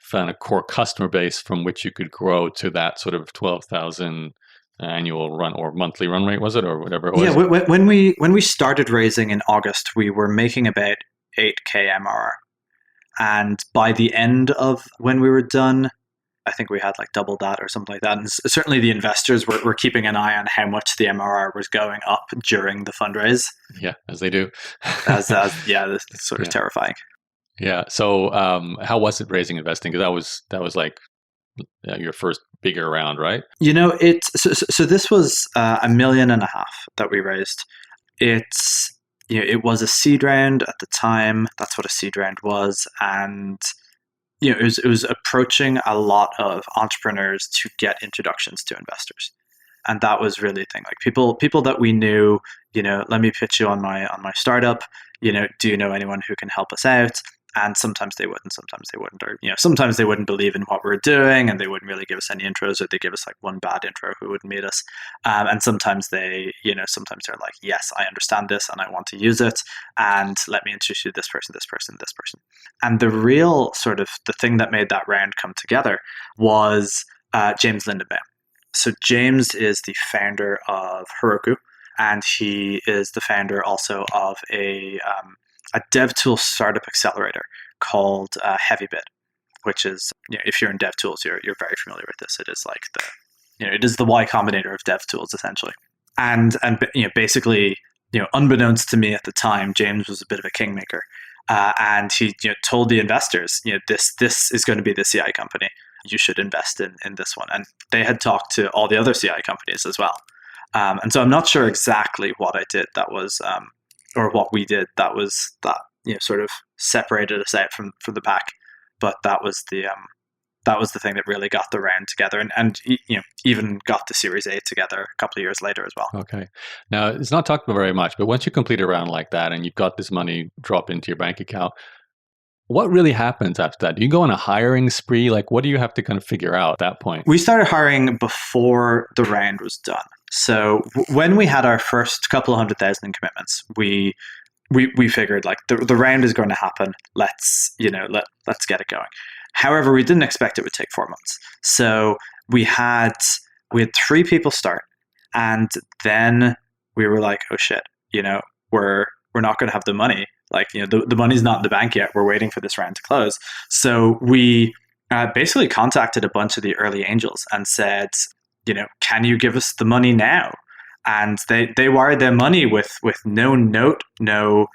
found a core customer base from which you could grow to that sort of 12,000 annual run or monthly run rate, was it, or whatever it was? Yeah, when we started raising in August, we were making about 8K MRR. And by the end of when we were done, I think we had like double that or something like that. And certainly the investors were keeping an eye on how much the MRR was going up during the fundraise. Yeah, as they do. That's sort of terrifying. Yeah. So how was it raising investing? Because that was like your first bigger round, right? So this was $1.5 million that we raised. It was a seed round at the time. That's what a seed round was, and it was approaching a lot of entrepreneurs to get introductions to investors, and that was really the thing. Like people that we knew. Let me pitch you on my startup. Do you know anyone who can help us out? And sometimes they would, and sometimes they wouldn't, or sometimes they wouldn't believe in what we were doing, and they wouldn't really give us any intros, or they give us like one bad intro who wouldn't meet us. And sometimes sometimes they're like, yes, I understand this, and I want to use it, and let me introduce you to this person, this person, this person. And the real sort of the thing that made that round come together was James Lindenbaum. So James is the founder of Heroku, and he is the founder also of a DevTools startup accelerator called HeavyBit, which is, if you're in DevTools, you're very familiar with this. It is like it is the Y Combinator of DevTools essentially. And basically, unbeknownst to me at the time, James was a bit of a kingmaker, and he told the investors, this is going to be the CI company. You should invest in this one. And they had talked to all the other CI companies as well. And so I'm not sure exactly what I did that was. Or what we did that sort of separated us out from the pack, but that was the that was the thing that really got the round together, and even got the Series A together a couple of years later as well. Okay. Now, it's not talked about very much, but once you complete a round like that and you've got this money drop into your bank account, what really happens after that? Do you go on a hiring spree? Like, what do you have to kind of figure out at that point? We started hiring before the round was done. So when we had our first couple of 100,000 in commitments, we figured like the round is going to happen. Let's get it going. However, we didn't expect it would take 4 months. So we had 3 people start, and then we were like, oh shit, we're not going to have the money. Like, the money's not in the bank yet. We're waiting for this round to close. So we basically contacted a bunch of the early angels and said, can you give us the money now? And they wired their money with no note, no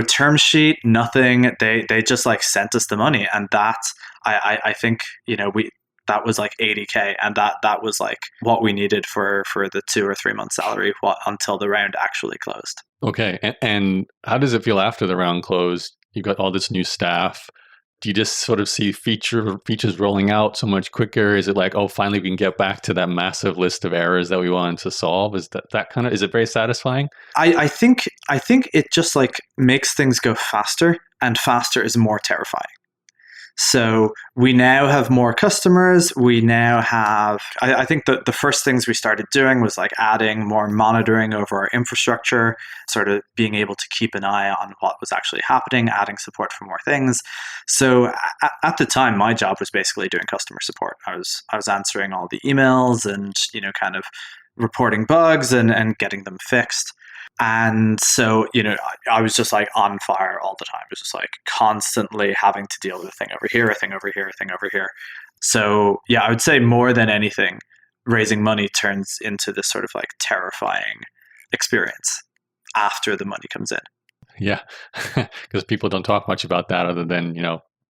term sheet, nothing. They just like sent us the money, and that I think that was like $80K, and that was like what we needed for the 2 or 3 month salary until the round actually closed. Okay, and how does it feel after the round closed? You've got all this new staff. Do you just sort of see features rolling out so much quicker? Is it like, oh, finally we can get back to that massive list of errors that we wanted to solve? Is that kind of, is it very satisfying? I think it just like makes things go faster, and faster is more terrifying. So we now have more customers. We now have, I think that the first things we started doing was like adding more monitoring over our infrastructure, sort of being able to keep an eye on what was actually happening, adding support for more things. So at the time, my job was basically doing customer support. I was answering all the emails and, kind of reporting bugs and getting them fixed. And so, I was just like on fire all the time. It was just like constantly having to deal with a thing over here, a thing over here, a thing over here. So yeah, I would say more than anything, raising money turns into this sort of like terrifying experience after the money comes in. Yeah, because people don't talk much about that other than,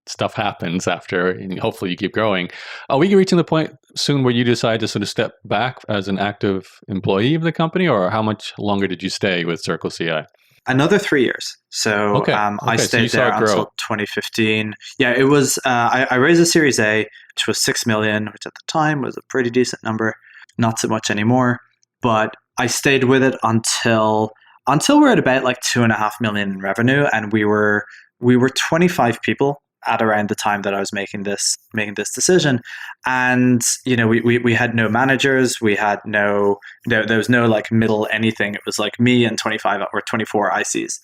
stuff happens after, and hopefully you keep growing. Are we reaching the point soon where you decide to sort of step back as an active employee of the company, or how much longer did you stay with CircleCI? Another 3 years. So Okay. I stayed there until 2015. Yeah, it was, I raised a Series A, which was 6 million, which at the time was a pretty decent number. Not so much anymore, but I stayed with it until we're at about like 2.5 million in revenue. And we were 25 people at around the time that I was making this decision. And, we had no managers, we had there was no like middle anything. It was like me and 25 or 24 ICs.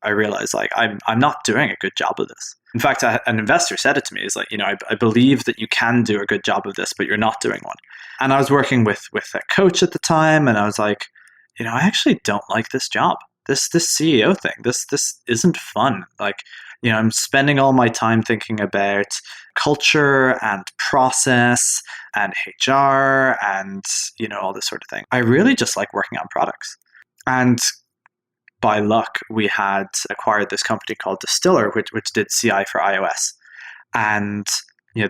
I realized like, I'm not doing a good job of this. In fact, an investor said it to me, is like, I believe that you can do a good job of this, but you're not doing one. And I was working with a coach at the time, and I was like, I actually don't like this job. This CEO thing, this isn't fun. Like, I'm spending all my time thinking about culture and process and HR and, all this sort of thing. I really just like working on products. And by luck, we had acquired this company called Distiller, which did CI for iOS. And,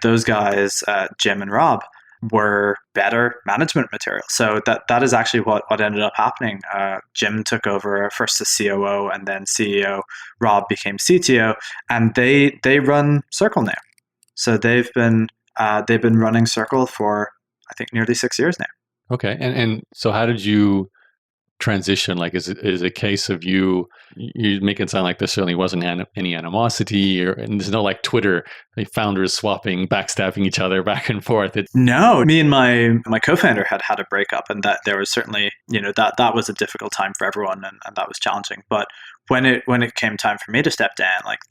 those guys, Jim and Rob, were better management material. So that is actually what ended up happening. Jim took over first as COO and then CEO. Rob became CTO, and they run Circle now. So they've been running Circle for, I think, nearly 6 years now. Okay, and so how did you transition? Like, is it a case of you make it sound like there certainly wasn't any animosity, and there's no like Twitter, like founders swapping, backstabbing each other back and forth? No, me and my co-founder had a breakup, and that there was certainly, that was a difficult time for everyone, and that was challenging. But when it came time for me to step down, like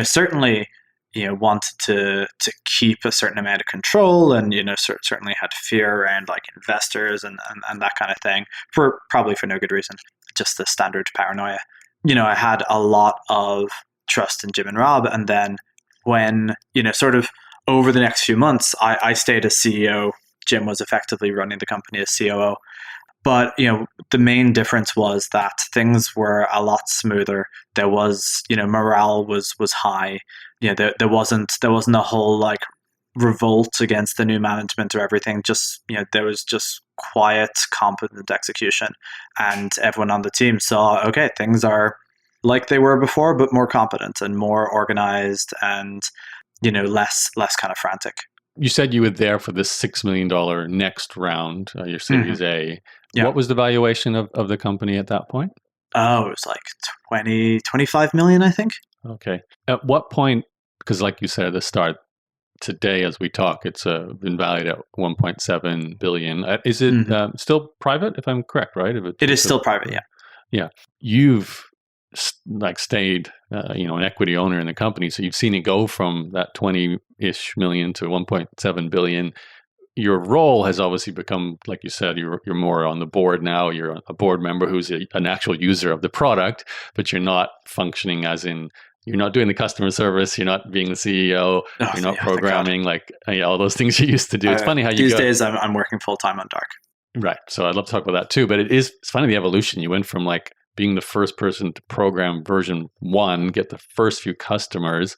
certainly, wanted to keep a certain amount of control, and certainly had fear around like investors and that kind of thing, probably for no good reason, just the standard paranoia. I had a lot of trust in Jim and Rob, and then when sort of over the next few months, I stayed as CEO. Jim was effectively running the company as COO. But the main difference was that things were a lot smoother. There was morale was high. There wasn't a whole like revolt against the new management or everything. Just there was just quiet, competent execution, and everyone on the team saw, okay, things are like they were before, but more competent and more organized. And less kind of frantic. You said you were there for this $6 million next round, your Series A. Yeah. What was the valuation of the company at that point? Oh, it was like 25 million, I think. Okay. At what point, because like you said at the start, today as we talk, it's been valued at 1.7 billion. Is it still private, if I'm correct, right? It is still private, yeah. Yeah. You've stayed, an equity owner in the company. So you've seen it go from that 20-ish million to 1.7 billion. Your role has obviously become, like you said, you're more on the board now. You're a board member who's an actual user of the product, but you're not functioning as in, you're not doing the customer service. You're not being the CEO. You're not programming all those things you used to do. It's funny how these days I'm working full time on Dark. Right. So I'd love to talk about that too. But it's funny the evolution. You went from like being the first person to program version 1, get the first few customers.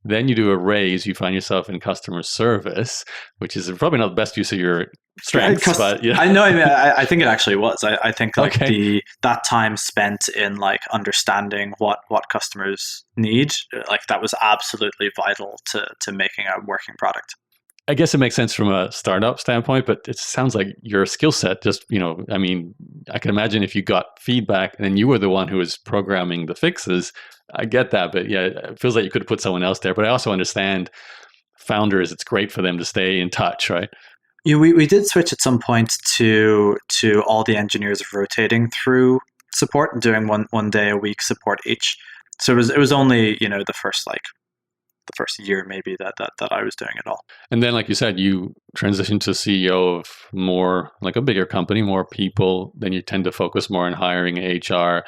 Then you do a raise, you find yourself in customer service, which is probably not the best use of your strengths. But yeah. I know. I mean, I think it actually was. I think that time spent in like understanding what customers need, like that was absolutely vital to making a working product. I guess it makes sense from a startup standpoint, but it sounds like your skill set just, I mean, I can imagine if you got feedback and then you were the one who was programming the fixes. I get that, but yeah, it feels like you could have put someone else there. But I also understand founders, it's great for them to stay in touch, right? Yeah, we did switch at some point to all the engineers rotating through support and doing one day a week support each. So it was only, the first year maybe that I was doing it all. And then, like you said, you transitioned to CEO of more like a bigger company, more people. Then you tend to focus more on hiring HR.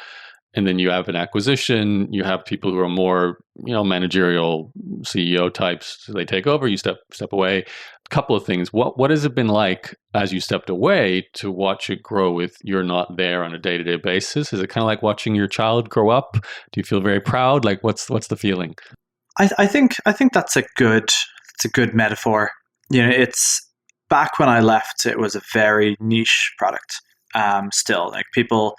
And then you have an acquisition. You have people who are more, managerial CEO types. So they take over. You step away. A couple of things. What has it been like as you stepped away to watch it grow? With you're not there on a day-to-day basis. Is it kind of like watching your child grow up? Do you feel very proud? Like what's the feeling? I think that's a good metaphor. It's back when I left, it was a very niche product. Still, like people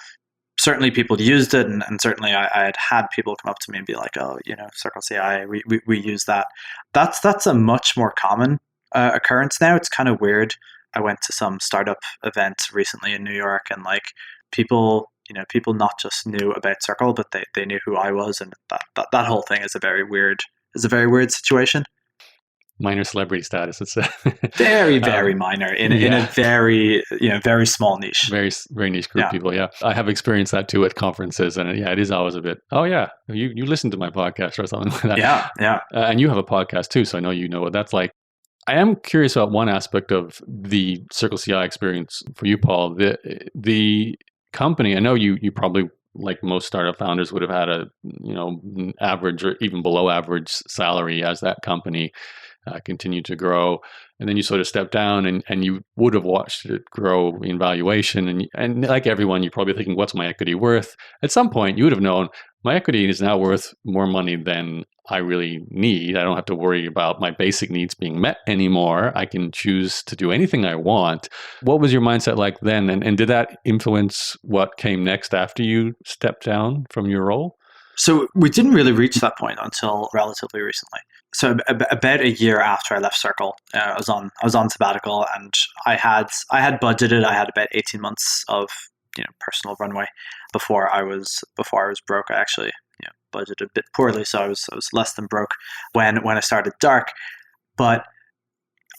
used it, and certainly I had people come up to me and be like, "Oh, CircleCI, we use that." That's a much more common occurrence now. It's kind of weird. I went to some startup event recently in New York, and like people not just knew about Circle, but they knew who I was, and that whole thing is a very weird situation. Minor celebrity status. It's very, very minor in a very, very small niche. Very, very niche group of people. Yeah. I have experienced that too at conferences. And it is always a bit, oh yeah, you listen to my podcast or something like that. Yeah. Yeah. And you have a podcast too. So I know you know what that's like. I am curious about one aspect of the CircleCI experience for you, Paul. The company, I know you probably, like most startup founders, would have had a, average or even below average salary as that company continue to grow, and then you sort of step down, and you would have watched it grow in valuation, and like everyone, you're probably thinking, what's my equity worth? At some point, you would have known my equity is now worth more money than I really need. I don't have to worry about my basic needs being met anymore. I can choose to do anything I want. What was your mindset like then, and did that influence what came next after you stepped down from your role? So we didn't really reach that point until relatively recently. So about a year after I left Circle, I was on sabbatical, and I had budgeted. I had about 18 months of personal runway before I was broke. I actually budgeted a bit poorly, so I was less than broke when I started Dark. But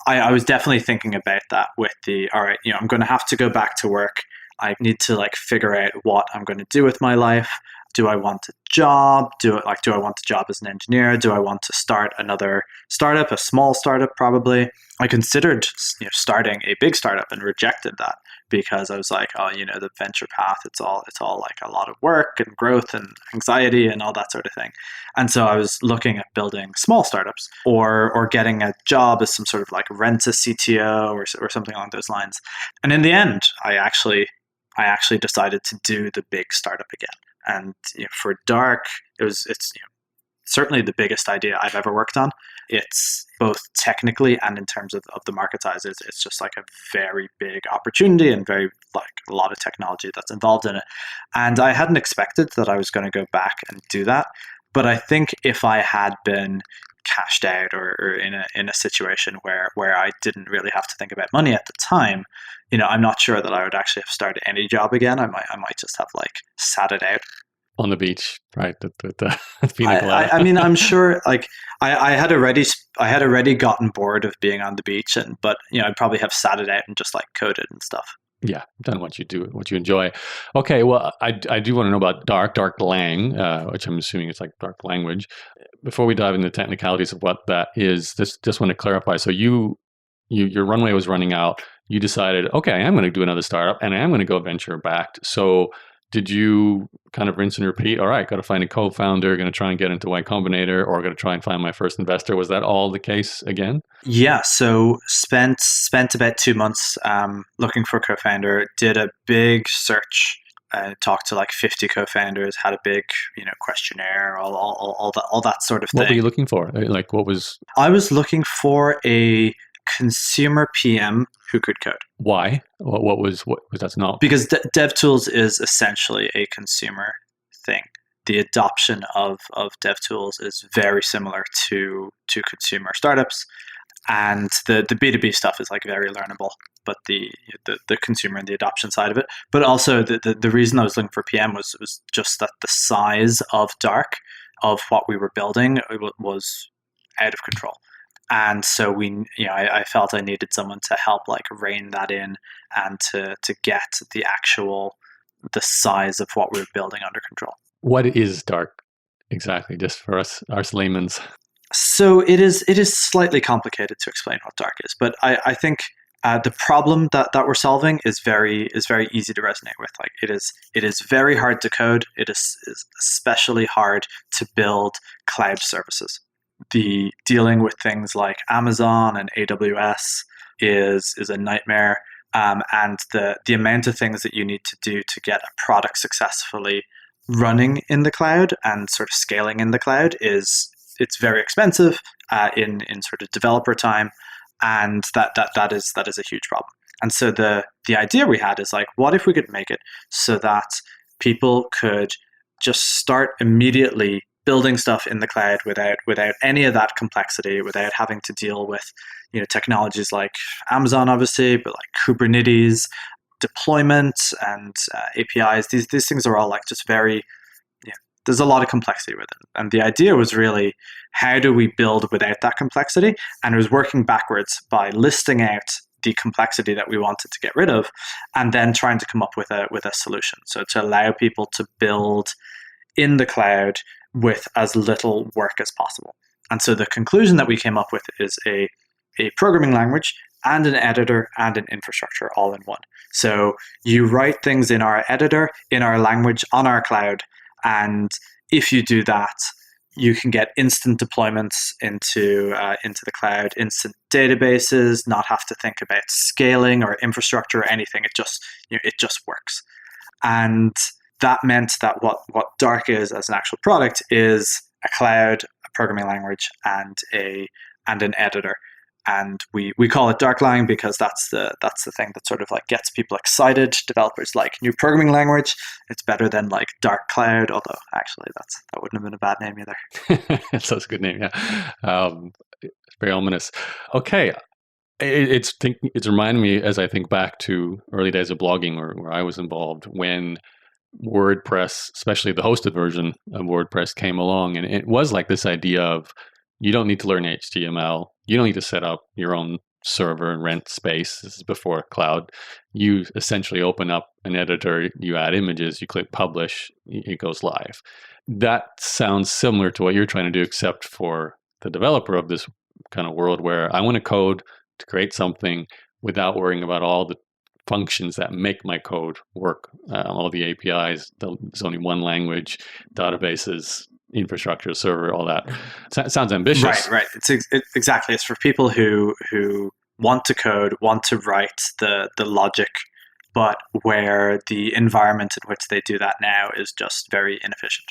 I was definitely thinking about that with all right, I'm going to have to go back to work. I need to figure out what I'm going to do with my life. Do I want a job? Do I want a job as an engineer? Do I want to start another startup, a small startup probably? I considered starting a big startup and rejected that because I was like, the venture path, it's all like a lot of work and growth and anxiety and all that sort of thing. And so I was looking at building small startups or getting a job as some sort of rent a CTO or something along those lines. And in the end, I actually decided to do the big startup again. And for Dark, it's certainly the biggest idea I've ever worked on. It's both technically and in terms of the market size. It's just a very big opportunity and very a lot of technology that's involved in it. And I hadn't expected that I was going to go back and do that. But I think if I had been cashed out or in a situation where I didn't really have to think about money at the time, I'm not sure that I would actually have started any job again. I might just have like sat it out on the beach, right? With the pina colada. I mean, I'm sure. Like, I had already gotten bored of being on the beach, but I'd probably have sat it out and just like coded and stuff. Yeah, done what you enjoy. Okay, well, I do want to know about Darklang, which I'm assuming is like dark language. Before we dive into the technicalities of what that is, just want to clarify. So your runway was running out. You decided, okay, I'm going to do another startup, and I'm going to go venture backed. So did you kind of rinse and repeat? All right, got to find a co-founder, going to try and get into Y Combinator, or going to try and find my first investor. Was that all the case again? Yeah, so spent about 2 months looking for a co-founder. Did a big search, talked to like 50 co-founders, had a big questionnaire, all that sort of thing. What were you looking for? Like, what was? I was looking for a consumer PM who could code. Why? What was that's not? Because DevTools is essentially a consumer thing. The adoption of DevTools is very similar to consumer startups, and the B2B stuff is like very learnable, but the consumer and the adoption side of it. But also the reason I was looking for PM was just that the size of Dark, of what we were building, was out of control. And so I felt I needed someone to help like rein that in and to get the size of what we were building under control. What is Dark exactly, just for us laymen's? So it is slightly complicated to explain what Dark is, but I think the problem that we're solving is very easy to resonate with. Like it is very hard to code. It is especially hard to build cloud services. The dealing with things like Amazon and AWS is a nightmare, and the amount of things that you need to do to get a product successfully running in the cloud and sort of scaling in the cloud it's very expensive in sort of developer time, and that is a huge problem. And so the idea we had is like, what if we could make it so that people could just start immediately building stuff in the cloud without any of that complexity, without having to deal with technologies like Amazon, obviously, but like Kubernetes, deployment, and APIs. These things are all like just very, there's a lot of complexity with it. And the idea was really, how do we build without that complexity? And it was working backwards by listing out the complexity that we wanted to get rid of, and then trying to come up with a solution. So to allow people to build in the cloud with as little work as possible. And so the conclusion that we came up with is a programming language and an editor and an infrastructure all in one. So you write things in our editor, in our language, on our cloud, and if you do that, you can get instant deployments into the cloud, instant databases, not have to think about scaling or infrastructure or anything. It just works. And that meant that what Dark is as an actual product is a cloud, a programming language, and an editor. And we call it Darklang because that's the thing that sort of like gets people excited. Developers like new programming language. It's better than like Dark Cloud, although actually that wouldn't have been a bad name either. That's a good name, yeah. It's very ominous. Okay. It's reminding me as I think back to early days of blogging where I was involved when WordPress, especially the hosted version of WordPress, came along, and it was like this idea of you don't need to learn HTML, you don't need to set up your own server and rent space. This is before cloud. You essentially open up an editor, you add images, you click publish, it goes live. That sounds similar to what you're trying to do, except for the developer of this kind of world where I want to code to create something without worrying about all the functions that make my code work, all the APIs. There's only one language, databases, infrastructure, server, all that. Sounds ambitious. Right. Exactly. It's for people who want to code, want to write the logic, but where the environment in which they do that now is just very inefficient.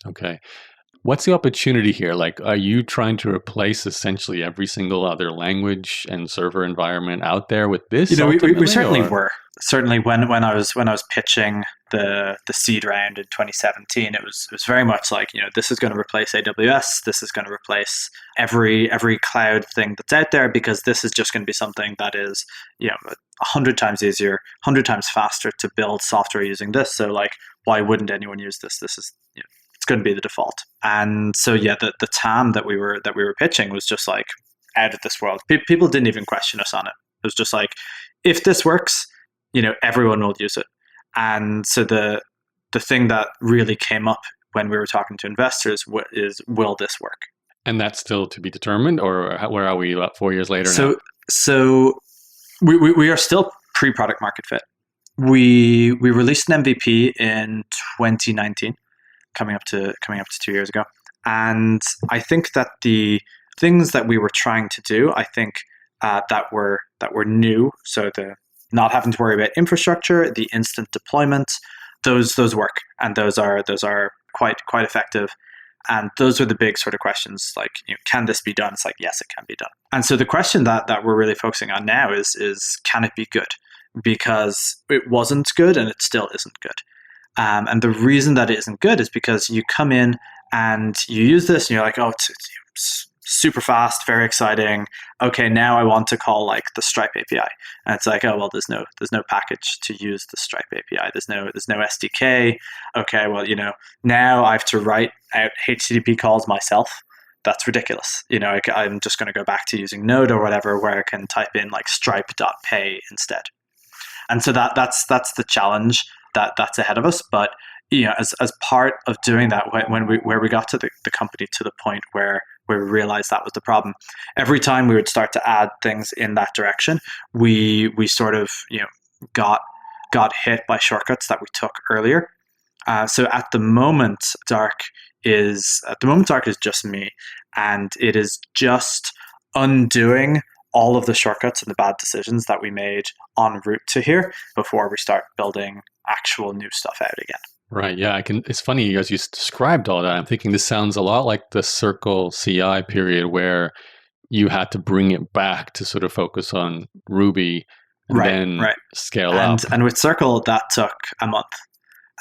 Okay. What's the opportunity here? Like, are you trying to replace essentially every single other language and server environment out there with this We ultimately, certainly or? were. Certainly, when I was pitching the seed round in 2017, it was very much like, this is going to replace AWS. This is going to replace every cloud thing that's out there, because this is just going to be something that is 100 times easier, 100 times faster to build software using this. So like, why wouldn't anyone use this? This is it's going to be the default. And so yeah, the TAM that we were pitching was just like out of this world. People didn't even question us on it. It was just like, if this works, everyone will use it. And so the thing that really came up when we were talking to investors is, will this work? And that's still to be determined, or where are we about 4 years later now? So we are still pre-product market fit. We released an MVP in 2019, coming up to 2 years ago. And I think that the things that we were trying to do, I think that were new. So the not having to worry about infrastructure, the instant deployment, those work, and those are quite effective. And those are the big sort of questions, like, can this be done? It's like, yes, it can be done. And so the question that we're really focusing on now is can it be good? Because it wasn't good and it still isn't good. And the reason that it isn't good is because you come in and you use this and you're like, oh, it's super fast, very exciting. Okay, now I want to call like the Stripe API, and it's like, oh well, there's no package to use the Stripe API. There's no SDK. Okay, well, now I have to write out HTTP calls myself. That's ridiculous. I'm just going to go back to using Node or whatever, where I can type in like stripe.pay instead. And so that's the challenge that's ahead of us. But as part of doing that, where we got to the company to the point where we realized that was the problem, every time we would start to add things in that direction, we sort of got hit by shortcuts that we took earlier. So at the moment, Dark is just me, and it is just undoing all of the shortcuts and the bad decisions that we made en route to here before we start building actual new stuff out again. Right. Yeah. It's funny as you described all that. I'm thinking this sounds a lot like the CircleCI period, where you had to bring it back to sort of focus on Ruby and then scale up. And with Circle, that took a month.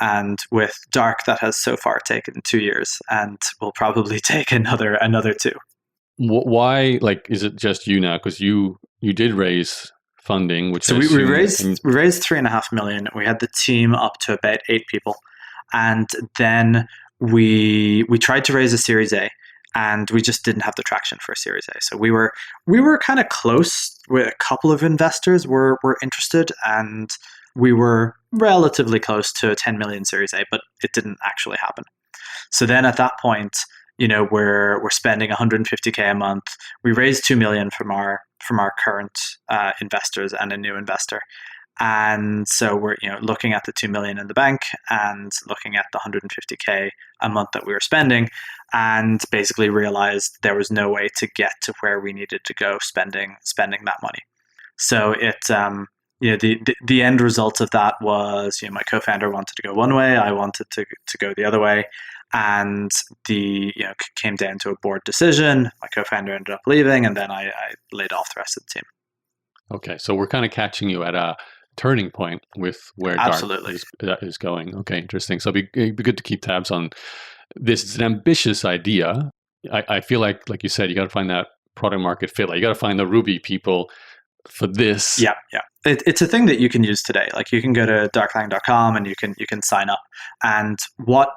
And with Dark, that has so far taken 2 years, and will probably take another 2. Why? Like, is it just you now? Because you did raise funding, which so we raised $3.5 million. We had the team up to about 8 people, and then we tried to raise a Series A, and we just didn't have the traction for a Series A. So we were kind of close. With a couple of investors were interested, and we were relatively close to a 10 million Series A, but it didn't actually happen. So then at that point, we're spending 150K a month. We raised 2 million from our current investors and a new investor. And so we're looking at the 2 million in the bank and looking at the 150K a month that we were spending, and basically realized there was no way to get to where we needed to go spending that money. So it the end result of that was my co-founder wanted to go one way, I wanted to go the other way, and came down to a board decision. My co-founder ended up leaving, and then I laid off the rest of the team. Okay, so we're kind of catching you at a turning point with where Absolutely. Dark is going. Okay, interesting. So it'd be good to keep tabs on this. It's an ambitious idea. I feel like you said, you got to find that product market fit. Like, you got to find the Ruby people for this. Yeah. It's a thing that you can use today. Like, you can go to darklang.com and you can sign up. And what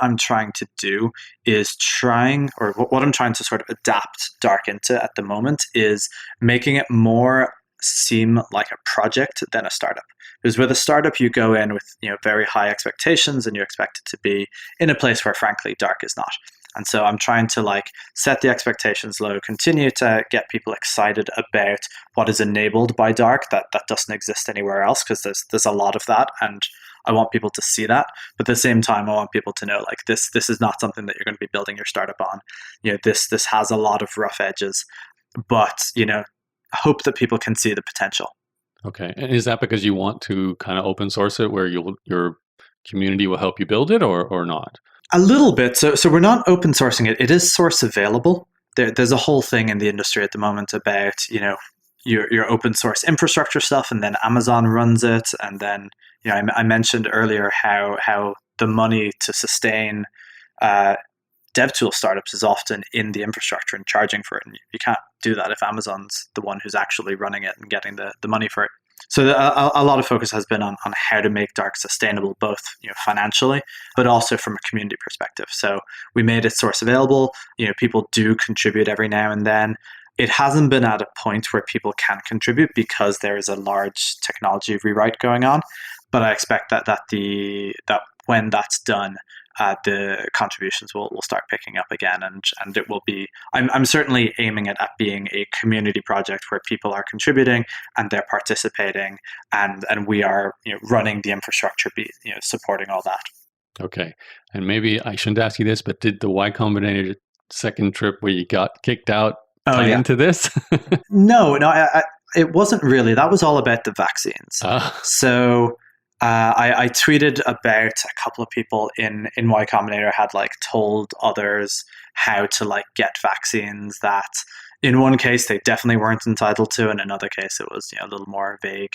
I'm trying to do is what I'm trying to sort of adapt Dark into at the moment is making it more seem like a project than a startup. Because with a startup, you go in with very high expectations, and you expect it to be in a place where, frankly, Dark is not. And so I'm trying to set the expectations low, continue to get people excited about what is enabled by Dark that doesn't exist anywhere else, because there's a lot of that, and I want people to see that. But at the same time, I want people to know this is not something that you're going to be building your startup on. This has a lot of rough edges, but hope that people can see the potential. Okay. And is that because you want to kind of open source it, where your community will help you build it, or not? A little bit. So we're not open sourcing it. It is source available. There's a whole thing in the industry at the moment about, your open source infrastructure stuff, and then Amazon runs it. And then, I mentioned earlier how the money to sustain DevTool startups is often in the infrastructure and charging for it. And you can't do that if Amazon's the one who's actually running it and getting the money for it. So a lot of focus has been on how to make Dark sustainable, both financially, but also from a community perspective. So we made it source available. People do contribute every now and then. It hasn't been at a point where people can contribute because there is a large technology rewrite going on. But I expect that when that's done, the contributions will start picking up again, and it will be. I'm certainly aiming it at being a community project where people are contributing and they're participating, and we are running the infrastructure, supporting all that. Okay, and maybe I shouldn't ask you this, but did the Y Combinator second trip where you got kicked out tie into this? No, it wasn't really. That was all about the vaccines. So. I tweeted about a couple of people in Y Combinator had told others how to get vaccines that in one case they definitely weren't entitled to, and in another case it was a little more vague.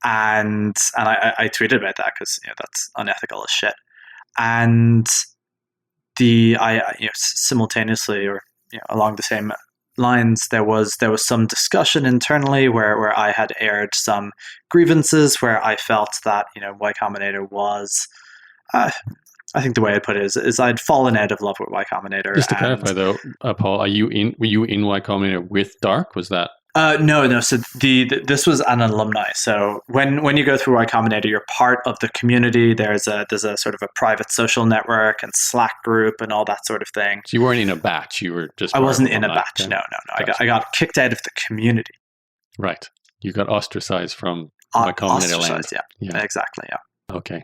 And I tweeted about that because that's unethical as shit. And simultaneously or along the same lines, there was some discussion internally where I had aired some grievances where I felt that Y Combinator was I think the way I put it is I'd fallen out of love with Y Combinator. Just to clarify though, Paul, were you in Y Combinator with Dark? Was that No. So this was an alumni. So when you go through Y Combinator, you're part of the community. There's a sort of a private social network and Slack group and all that sort of thing. So you weren't in a batch. You were just. I wasn't in a batch. Okay. No. Gotcha. I got kicked out of the community. Right. You got ostracized from Y Combinator land. Yeah. Exactly. Yeah. Okay.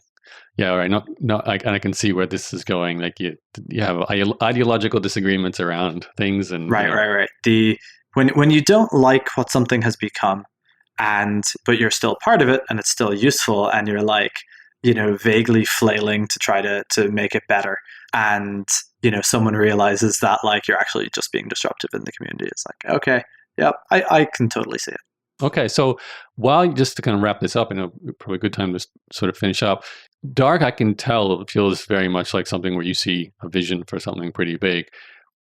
Yeah, all right. And I can see where this is going. Like you have ideological disagreements around things, and right. When you don't like what something has become, but you're still part of it and it's still useful, and you're vaguely flailing to try to make it better, and someone realizes that you're actually just being disruptive in the community. It's okay, yep, I can totally see it. Okay, so just to kind of wrap this up, probably a good time to sort of finish up. Dark, I can tell, feels very much like something where you see a vision for something pretty big.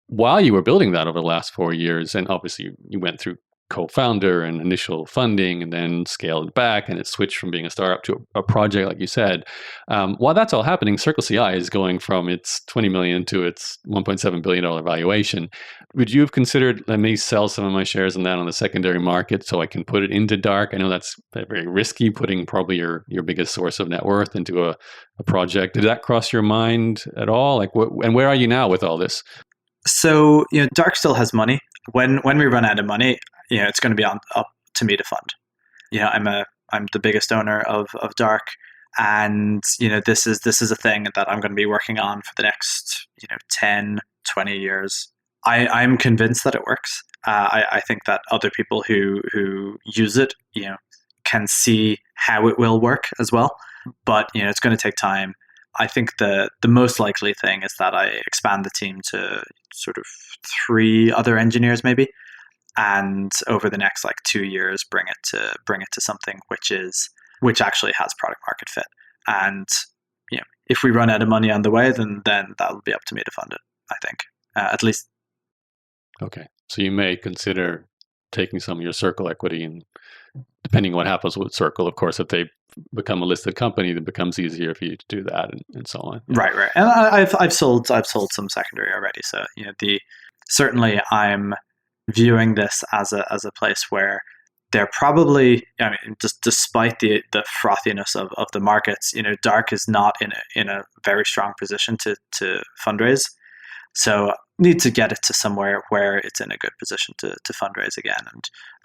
While you were building that over the last 4 years, and obviously you went through co-founder and initial funding and then scaled back, and it switched from being a startup to a project, like you said. While that's all happening, CircleCI is going from its $20 million to its $1.7 billion valuation. Would you have considered, let me sell some of my shares in that on the secondary market so I can put it into Dark? I know that's very risky, putting probably your biggest source of net worth into a project. Did that cross your mind at all? And where are you now with all this? So, Dark still has money. When we run out of money, it's going to be up to me to fund. I'm the biggest owner of Dark, and this is a thing that I'm going to be working on for the next 10, 20 years. I'm convinced that it works. I think that other people who use it, can see how it will work as well. But it's going to take time. I think the most likely thing is that I expand the team to sort of 3 other engineers maybe, and over the next 2 years bring it to something which actually has product market fit. And if we run out of money on the way, then that'll be up to me to fund it, I think, at least. Okay, so you may consider taking some of your Circle equity, and depending on what happens with Circle, of course, if they become a listed company, it becomes easier for you to do that, and so on. Right. And I've sold some secondary already. So certainly I'm viewing this as a place where they're probably, just despite the frothiness of the markets, Dark is not in a very strong position to fundraise. So need to get it to somewhere where it's in a good position to fundraise again,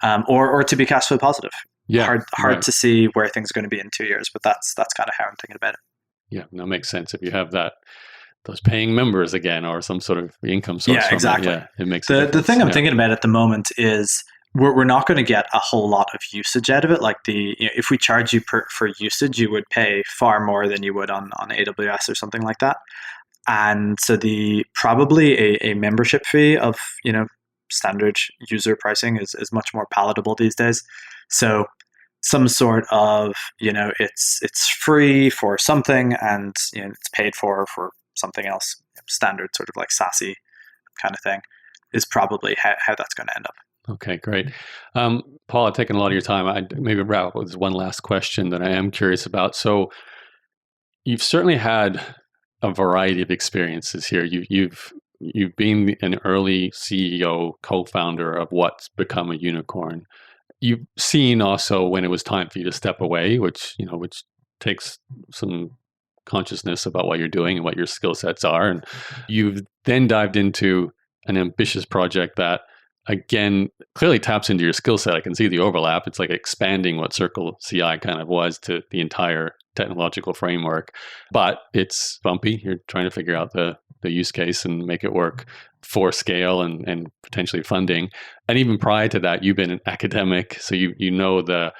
and or to be cash flow positive. Yeah, hard to see where things are going to be in 2 years, but that's kind of how I'm thinking about it. Yeah, that makes sense. If you have those paying members again, or some sort of income source. Yeah, exactly. It makes the thing I'm thinking about at the moment is we're not going to get a whole lot of usage out of it. If we charge you for usage, you would pay far more than you would on AWS or something like that. And so probably a membership fee of, standard user pricing is much more palatable these days. So some sort of, it's free for something and it's paid for something else, standard sort of like SASE kind of thing is probably how that's going to end up. Okay, great. Paul, I've taken a lot of your time. I'd maybe wrap up with one last question that I am curious about. So you've certainly had a variety of experiences here. You've been an early CEO, co-founder of what's become a unicorn. You've seen also when it was time for you to step away, which takes some consciousness about what you're doing and what your skill sets are. And you've then dived into an ambitious project that, again, clearly taps into your skill set. I can see the overlap. It's like expanding what CircleCI kind of was to the entire technological framework, but it's bumpy. You're trying to figure out the use case and make it work for scale and potentially funding. And even prior to that, you've been an academic, so you know the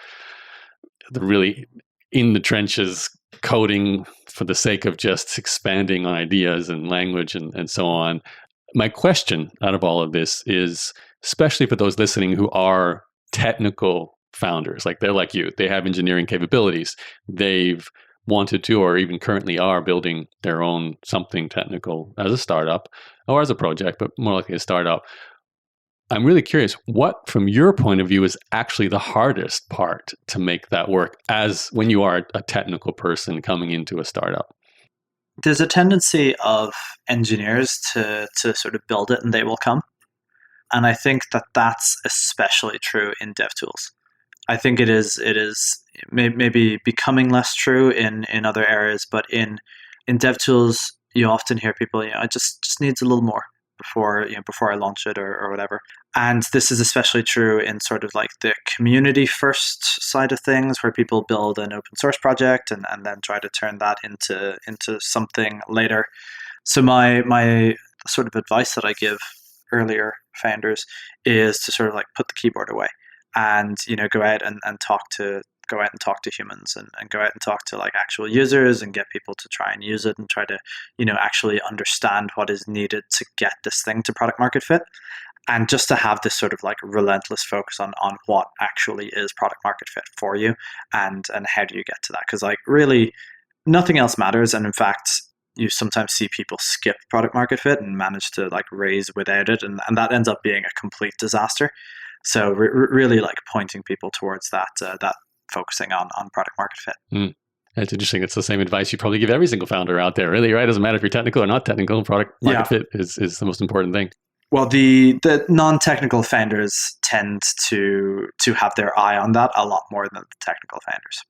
really in the trenches coding for the sake of just expanding on ideas and language and so on. My question out of all of this is, especially for those listening who are technical founders, like they're like you, they have engineering capabilities, they've wanted to or even currently are building their own something technical as a startup or as a project, but more likely a startup. I'm really curious, what from your point of view is actually the hardest part to make that work as when you are a technical person coming into a startup? There's a tendency of engineers to sort of build it and they will come. And I think that's especially true in dev tools. I think it is maybe becoming less true in other areas, but in dev tools, you often hear people, it just needs a little more before I launch it or whatever. And this is especially true in sort of like the community first side of things, where people build an open source project and then try to turn that into something later. So my sort of advice that I give earlier founders is to sort of like put the keyboard away and go out and talk to humans and go out and talk to like actual users and get people to try and use it and try to actually understand what is needed to get this thing to product market fit, and just to have this sort of like relentless focus on what actually is product market fit for you and how do you get to that, because like really nothing else matters. And in fact, you sometimes see people skip product market fit and manage to like raise without it, and that ends up being a complete disaster. So really like pointing people towards that focusing on product market fit. Mm. It's interesting. It's the same advice you probably give every single founder out there, really, right? It doesn't matter if you're technical or not technical. Product market fit is the most important thing. Well, the non-technical founders tend to have their eye on that a lot more than the technical founders.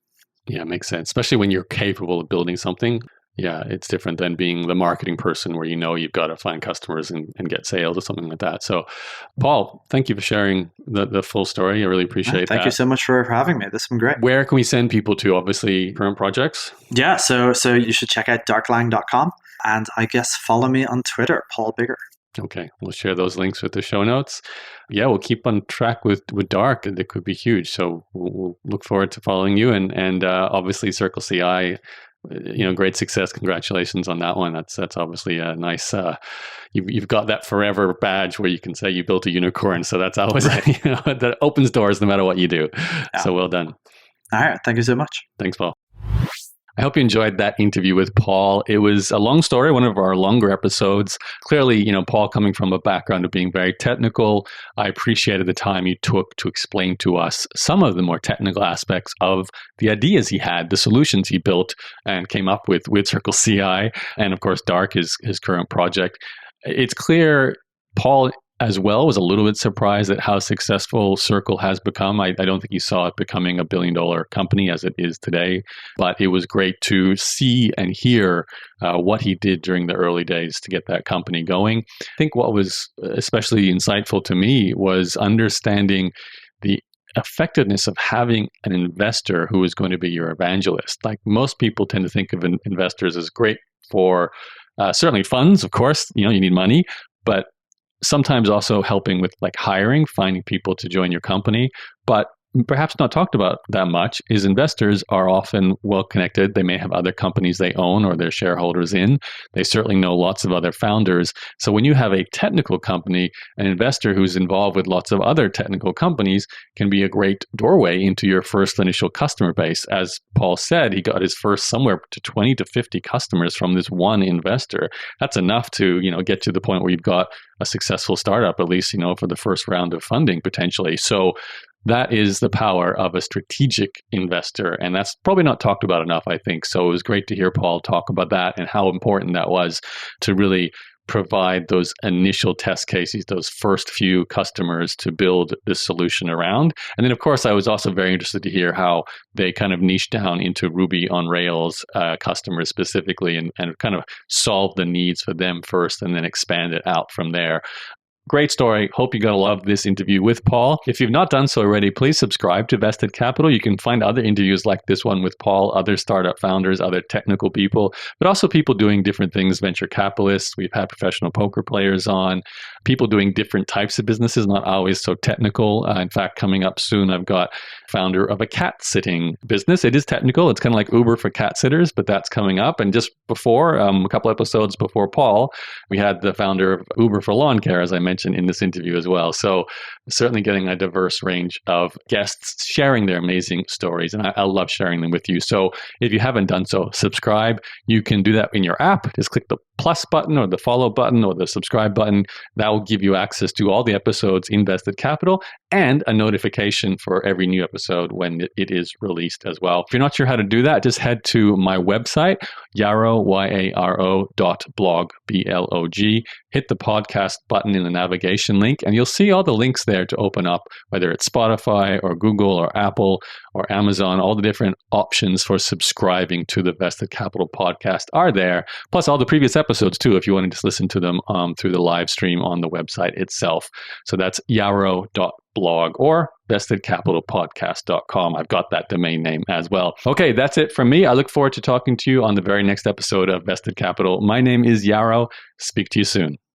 Yeah, makes sense. Especially when you're capable of building something. Yeah, it's different than being the marketing person where you've got to find customers and get sales or something like that. So, Paul, thank you for sharing the full story. I really appreciate that. Thank you so much for having me. This has been great. Where can we send people to, obviously, current projects? Yeah, so you should check out darklang.com and I guess follow me on Twitter, Paul Biggar. Okay, we'll share those links with the show notes. Yeah, we'll keep on track with Dark. It could be huge. So we'll look forward to following you and obviously CircleCI. Great success. Congratulations on that one. That's obviously a nice. You've got that forever badge where you can say you built a unicorn. So that's always that opens doors no matter what you do. Yeah. So well done. All right. Thank you so much. Thanks, Paul. I hope you enjoyed that interview with Paul. It was a long story, one of our longer episodes. Clearly, Paul coming from a background of being very technical, I appreciated the time he took to explain to us some of the more technical aspects of the ideas he had, the solutions he built and came up with CircleCI, and of course, Dark, his current project. It's clear Paul as well was a little bit surprised at how successful Circle has become. I don't think he saw it becoming a billion-dollar company as it is today, but it was great to see and hear what he did during the early days to get that company going. I think what was especially insightful to me was understanding the effectiveness of having an investor who is going to be your evangelist. Like most people tend to think of investors as great for certainly funds, of course, you need money, but sometimes also helping with like hiring, finding people to join your company. But perhaps not talked about that much is investors are often well connected. They may have other companies they own or they're shareholders in. They certainly know lots of other founders. So when you have a technical company, an investor who's involved with lots of other technical companies can be a great doorway into your first initial customer base. As Paul said, he got his first somewhere to 20 to 50 customers from this one investor. That's enough to, get to the point where you've got a successful startup, at least, for the first round of funding potentially. So that is the power of a strategic investor. And that's probably not talked about enough, I think. So it was great to hear Paul talk about that and how important that was to really provide those initial test cases, those first few customers to build this solution around. And then, of course, I was also very interested to hear how they kind of niche down into Ruby on Rails customers specifically and kind of solve the needs for them first and then expand it out from there. Great story. Hope you're going to love this interview with Paul. If you've not done so already, please subscribe to Vested Capital. You can find other interviews like this one with Paul, other startup founders, other technical people, but also people doing different things, venture capitalists. We've had professional poker players on, people doing different types of businesses, not always so technical. In fact, coming up soon, I've got founder of a cat sitting business. It is technical. It's kind of like Uber for cat sitters, but that's coming up. And just before, a couple episodes before Paul, we had the founder of Uber for lawn care, as I mentioned in this interview as well. So certainly getting a diverse range of guests sharing their amazing stories. And I love sharing them with you. So if you haven't done so, subscribe. You can do that in your app. Just click the plus button or the follow button or the subscribe button. That will give you access to all the episodes in Vested Capital and a notification for every new episode when it is released as well. If you're not sure how to do that, just head to my website, Yaro, YARO.blog, B-L-O-G. Hit the podcast button in the navigation link, and you'll see all the links there to open up, whether it's Spotify or Google or Apple or Amazon. All the different options for subscribing to the Vested Capital podcast are there, plus all the previous episodes too, if you want to just listen to them through the live stream on the website itself. So that's yaro.blog or vestedcapitalpodcast.com. I've got that domain name as well. Okay, that's it from me. I look forward to talking to you on the very next episode of Vested Capital. My name is Yaro. Speak to you soon.